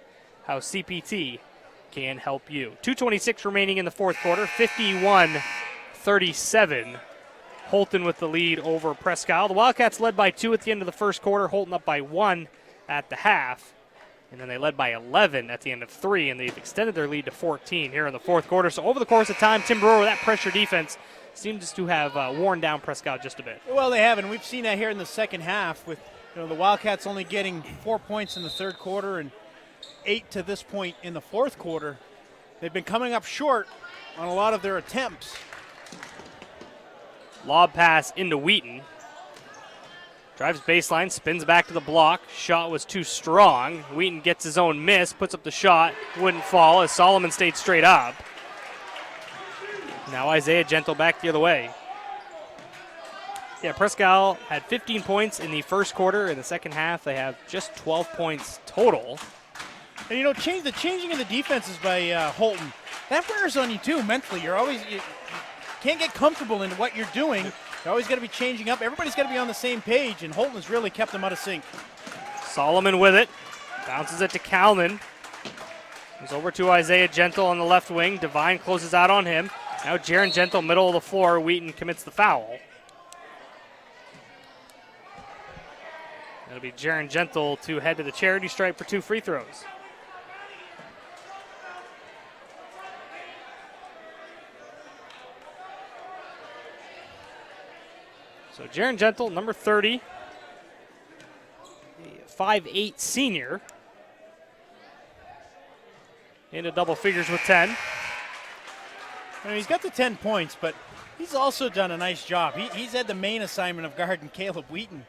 how CPT can help you. 2:26 remaining in the fourth quarter, 51-37. Houlton with the lead over Presque. The Wildcats led by 2 at the end of the first quarter. Houlton up by 1 at the half. And then they led by 11 at the end of 3, and they've extended their lead to 14 here in the fourth quarter. So over the course of time, Tim Brewer, with that pressure defense, seems to have worn down Presque just a bit. Well, they have, and we've seen that here in the second half with the Wildcats only getting 4 points in the third quarter and 8 to this point in the fourth quarter. They've been coming up short on a lot of their attempts. Lob pass into Wheaton. Drives baseline, spins back to the block. Shot was too strong. Wheaton gets his own miss, puts up the shot. Wouldn't fall as Solomon stayed straight up. Now Isaiah Gentle back the other way. Yeah, Presque had 15 points in the first quarter. In the second half, they have just 12 points total. And, the changing of the defenses by Houlton, that wears on you, too, mentally. You can't get comfortable in what you're doing. You always got to be changing up. Everybody's got to be on the same page, and Houlton has really kept them out of sync. Solomon with it. Bounces it to Calden. Goes over to Isaiah Gentle on the left wing. Devine closes out on him. Now Jaron Gentle, middle of the floor. Wheaton commits the foul. It'll be Jaron Gentle to head to the charity stripe for 2 free throws. So Jaron Gentle, number 30, 5'8" senior, into double figures with 10. He's got the 10 points, but he's also done a nice job. He's had the main assignment of guarding Caleb Wheaton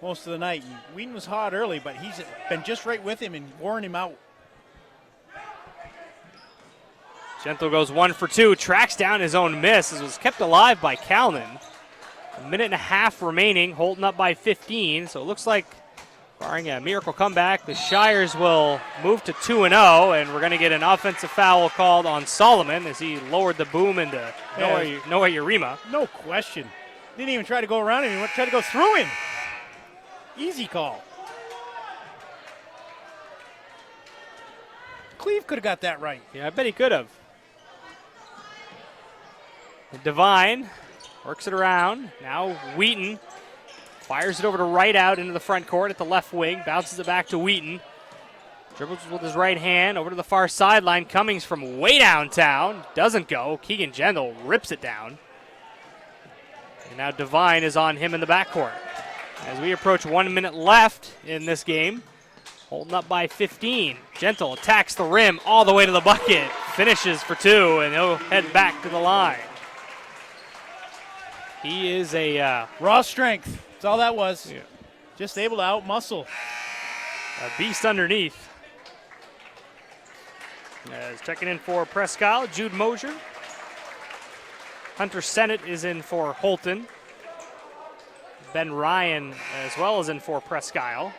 most of the night. And Wheaton was hot early, but he's been just right with him and worn him out. Gentle goes 1 for 2, tracks down his own miss, as was kept alive by Calden. A minute and a half remaining, Houlton up by 15, so it looks like Barring a miracle comeback, the Shires will move to 2-0, and we're going to get an offensive foul called on Solomon as he lowered the boom into Noah Urema. No question. Didn't even try to go around him. He tried to go through him. Easy call. Cleve could have got that right. Yeah, I bet he could have. Devine works it around. Now Wheaton fires it over to right out into the front court at the left wing. Bounces it back to Wheaton. Dribbles with his right hand over to the far sideline. Cummings from way downtown. Doesn't go. Keegan Gendel rips it down. And now Devine is on him in the backcourt. As we approach 1 minute left in this game, holding up by 15. Gentle attacks the rim all the way to the bucket. Finishes for 2, and he'll head back to the line. He is a raw strength. That's all that was. Yeah. Just able to out-muscle. A beast underneath. As checking in for Presque, Jude Mosier. Hunter Sennett is in for Houlton. Ben Ryan as well is in for Presque.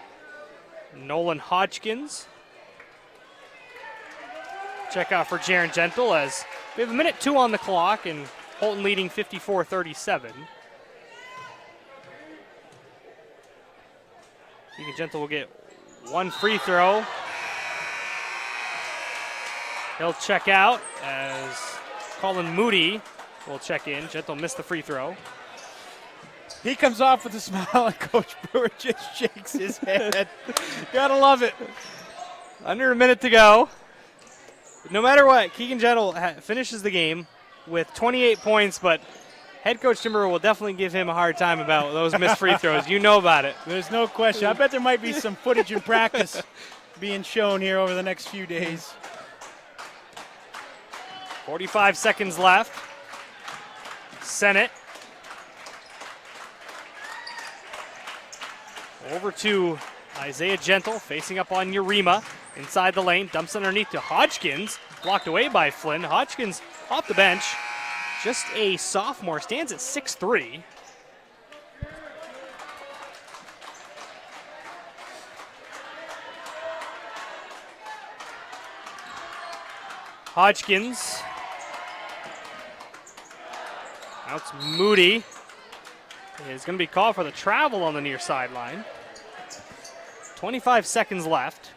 Nolan Hodgkins. Check out for Jaron Gentle as we have 1:02 on the clock and Houlton leading 54-37. Keegan Gentle will get one free throw. He'll check out as Colin Moody will check in. Gentle missed the free throw. He comes off with a smile, and Coach Brewer just shakes his head. Gotta love it. Under a minute to go. No matter what, Keegan Gentle finishes the game with 28 points, but head coach Timber will definitely give him a hard time about those missed free throws. You know about it. There's no question. I bet there might be some footage in practice being shown here over the next few days. 45 seconds left. Sennett. Over to Isaiah Gentle, facing up on Urema. Inside the lane, dumps underneath to Hodgkins. Blocked away by Flynn. Hodgkins off the bench. Just a sophomore, stands at 6'3". Hodgkins. Now it's Moody. Is going to be called for the travel on the near sideline. 25 seconds left.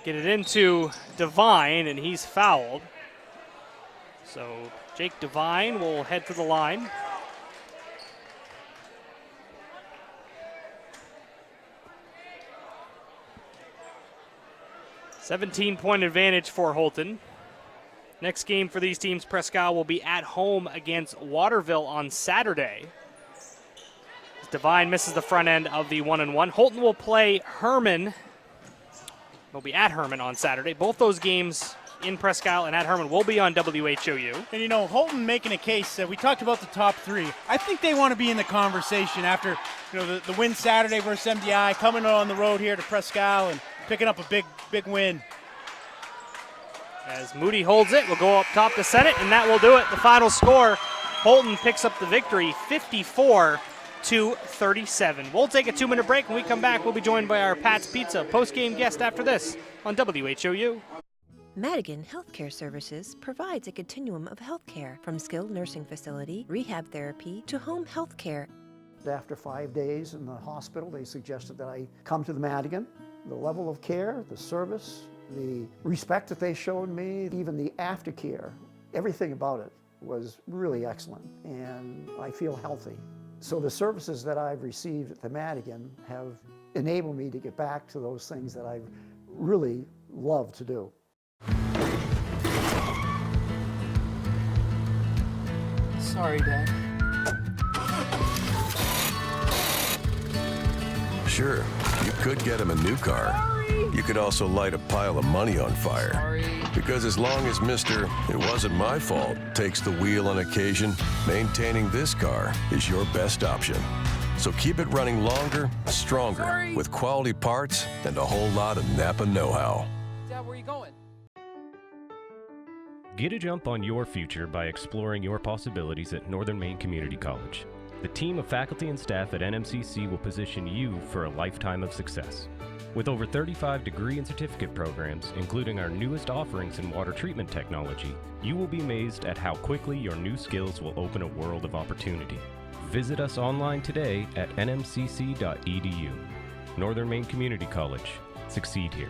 Get it into Devine, and he's fouled. So Jake Devine will head to the line. $17-point advantage for Houlton. Next game for these teams, Presque will be at home against Waterville on Saturday. Devine misses the front end of the 1-and-1. Houlton will play Herman. Will be at Herman on Saturday. Both those games in Presque and at Herman will be on WHOU. And you know, Houlton making a case. We talked about the top three. I think they want to be in the conversation after the win Saturday versus MDI, coming on the road here to Presque and picking up a big win. As Moody holds it, we'll go up top to Sennett, and that will do it. The final score, Houlton picks up the victory, 54-37. We'll take a 2-minute break. When we come back, we'll be joined by our Pat's Pizza post-game guest after this on WHOU. Madigan Healthcare Services provides a continuum of healthcare from skilled nursing facility, rehab therapy, to home healthcare. After 5 days in the hospital, they suggested that I come to the Madigan. The level of care, the service, the respect that they showed me, even the aftercare, everything about it was really excellent, and I feel healthy. So the services that I've received at the Madigan have enabled me to get back to those things that I really love to do. Sorry, Dad. Sure, you could get him a new car. You could also light a pile of money on fire. Sorry. Because as long as Mr. It wasn't my fault takes the wheel on occasion, maintaining this car is your best option. So keep it running longer, stronger, with quality parts and a whole lot of Napa know-how. Dad, where are you going? Get a jump on your future by exploring your possibilities at Northern Maine Community College. The team of faculty and staff at NMCC will position you for a lifetime of success. With over 35 degree and certificate programs, including our newest offerings in water treatment technology, you will be amazed at how quickly your new skills will open a world of opportunity. Visit us online today at nmcc.edu. Northern Maine Community College. Succeed here.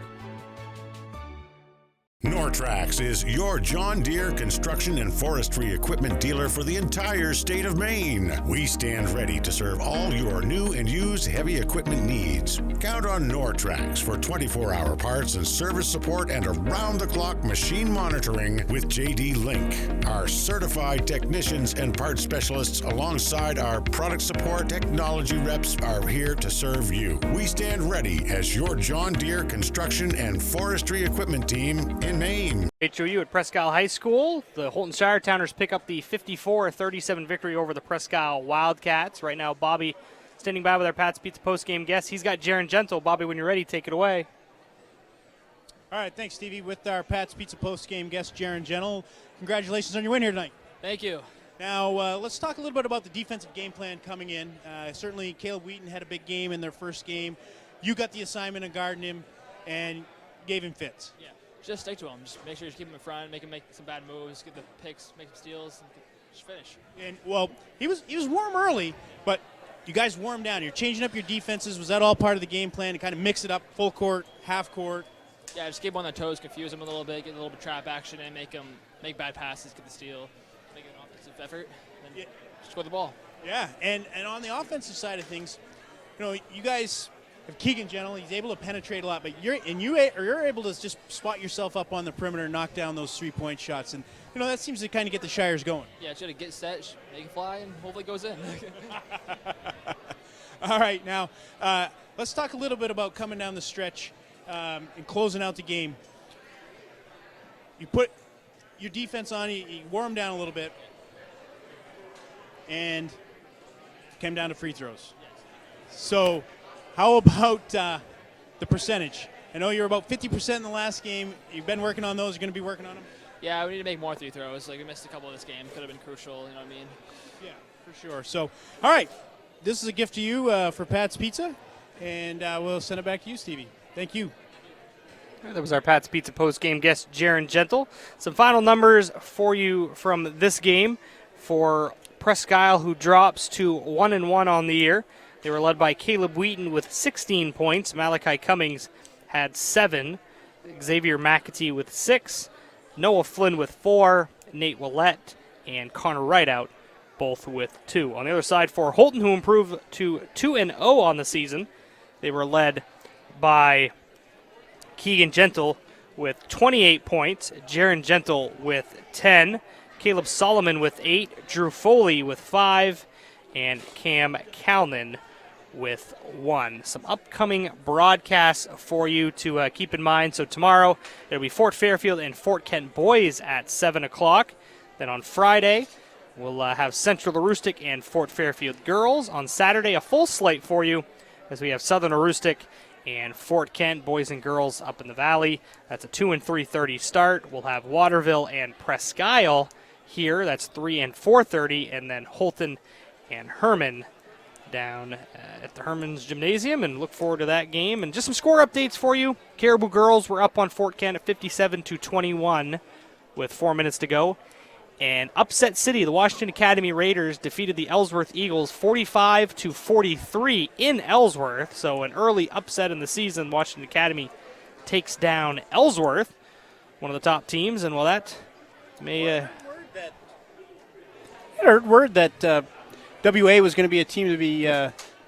Nortrax is your John Deere construction and forestry equipment dealer for the entire state of Maine. We stand ready to serve all your new and used heavy equipment needs. Count on Nortrax for 24-hour parts and service support and around-the-clock machine monitoring with JD Link. Our certified technicians and parts specialists alongside our product support technology reps are here to serve you. We stand ready as your John Deere construction and forestry equipment team in Maine. HOU at Presque High School. The Houlton Shiretowners pick up the 54-37 victory over the Presque Wildcats. Right now, Bobby standing by with our Pat's Pizza post-game guest. He's got Jaron Gentle. Bobby, when you're ready, take it away. All right, thanks, Stevie. With our Pat's Pizza post-game guest, Jaron Gentle. Congratulations on your win here tonight. Thank you. Now, let's talk a little bit about the defensive game plan coming in. Certainly, Caleb Wheaton had a big game in their first game. You got the assignment of guarding him and gave him fits. Yeah. Just stick to him. Just make sure you keep him in front, make him make some bad moves, get the picks, make some steals, and just finish. And well, he was warm early, but you guys warmed down. You're changing up your defenses. Was that all part of the game plan to kind of mix it up, full court, half court? Yeah, just keep him on their toes, confuse him a little bit, get a little bit of trap action, and make him make bad passes, get the steal, make an offensive effort, and score the ball. Yeah, and on the offensive side of things, you guys. If Keegan Gentle, he's able to penetrate a lot, but you're able to just spot yourself up on the perimeter and knock down those three-point shots, and that seems to kind of get the Shires going. Yeah, try to get set, make it fly, and hopefully it goes in. All right, now let's talk a little bit about coming down the stretch and closing out the game. You put your defense on, you wore them down a little bit, and came down to free throws. So. How about the percentage? I know you're about 50% in the last game. You've been working on those. You're going to be working on them? Yeah, we need to make more free throws. Like, we missed a couple of this game. Could have been crucial, you know what I mean? Yeah, for sure. So, all right. This is a gift to you for Pat's Pizza, and we'll send it back to you, Stevie. Thank you. That was our Pat's Pizza post-game guest, Jaron Gentle. Some final numbers for you from this game for Presque, who drops to 1-1 on the year. They were led by Caleb Wheaton with 16 points. Malachi Cummings had 7. Xavier McAtee with 6. Noah Flynn with 4. Nate Willett and Connor Rideout both with 2. On the other side for Houlton, who improved to 2-0 on the season, they were led by Keegan Gentle with 28 points. Jaron Gentle with 10. Caleb Solomon with 8. Drew Foley with 5. And Cam Calnan with 1. Some upcoming broadcasts for you to keep in mind. So tomorrow, it'll be Fort Fairfield and Fort Kent boys at 7 o'clock. Then on Friday, we'll have Central Aroostook and Fort Fairfield girls. On Saturday, a full slate for you as we have Southern Aroostook and Fort Kent boys and girls up in the valley. That's a 2 and 3:30 start. We'll have Waterville and Presque here. That's 3 and 4:30, and then Houlton and Herman down at the Herman's Gymnasium, and look forward to that game. And just some score updates for you. Caribou girls were up on Fort Kent at 57-21 with 4 minutes to go. And Upset City, the Washington Academy Raiders defeated the Ellsworth Eagles 45-43 in Ellsworth. So an early upset in the season. Washington Academy takes down Ellsworth, one of the top teams, and that may word that WA was going to be a team to be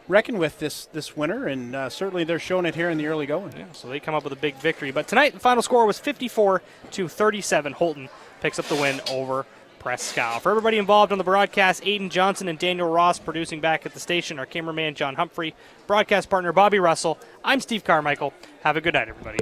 reckoned with this winter, and certainly they're showing it here in the early going. Yeah, so they come up with a big victory. But tonight, the final score was 54-37. Houlton picks up the win over Presque. For everybody involved on the broadcast, Aiden Johnson and Daniel Ross producing back at the station, our cameraman John Humphrey, broadcast partner Bobby Russell, I'm Steve Carmichael. Have a good night, everybody.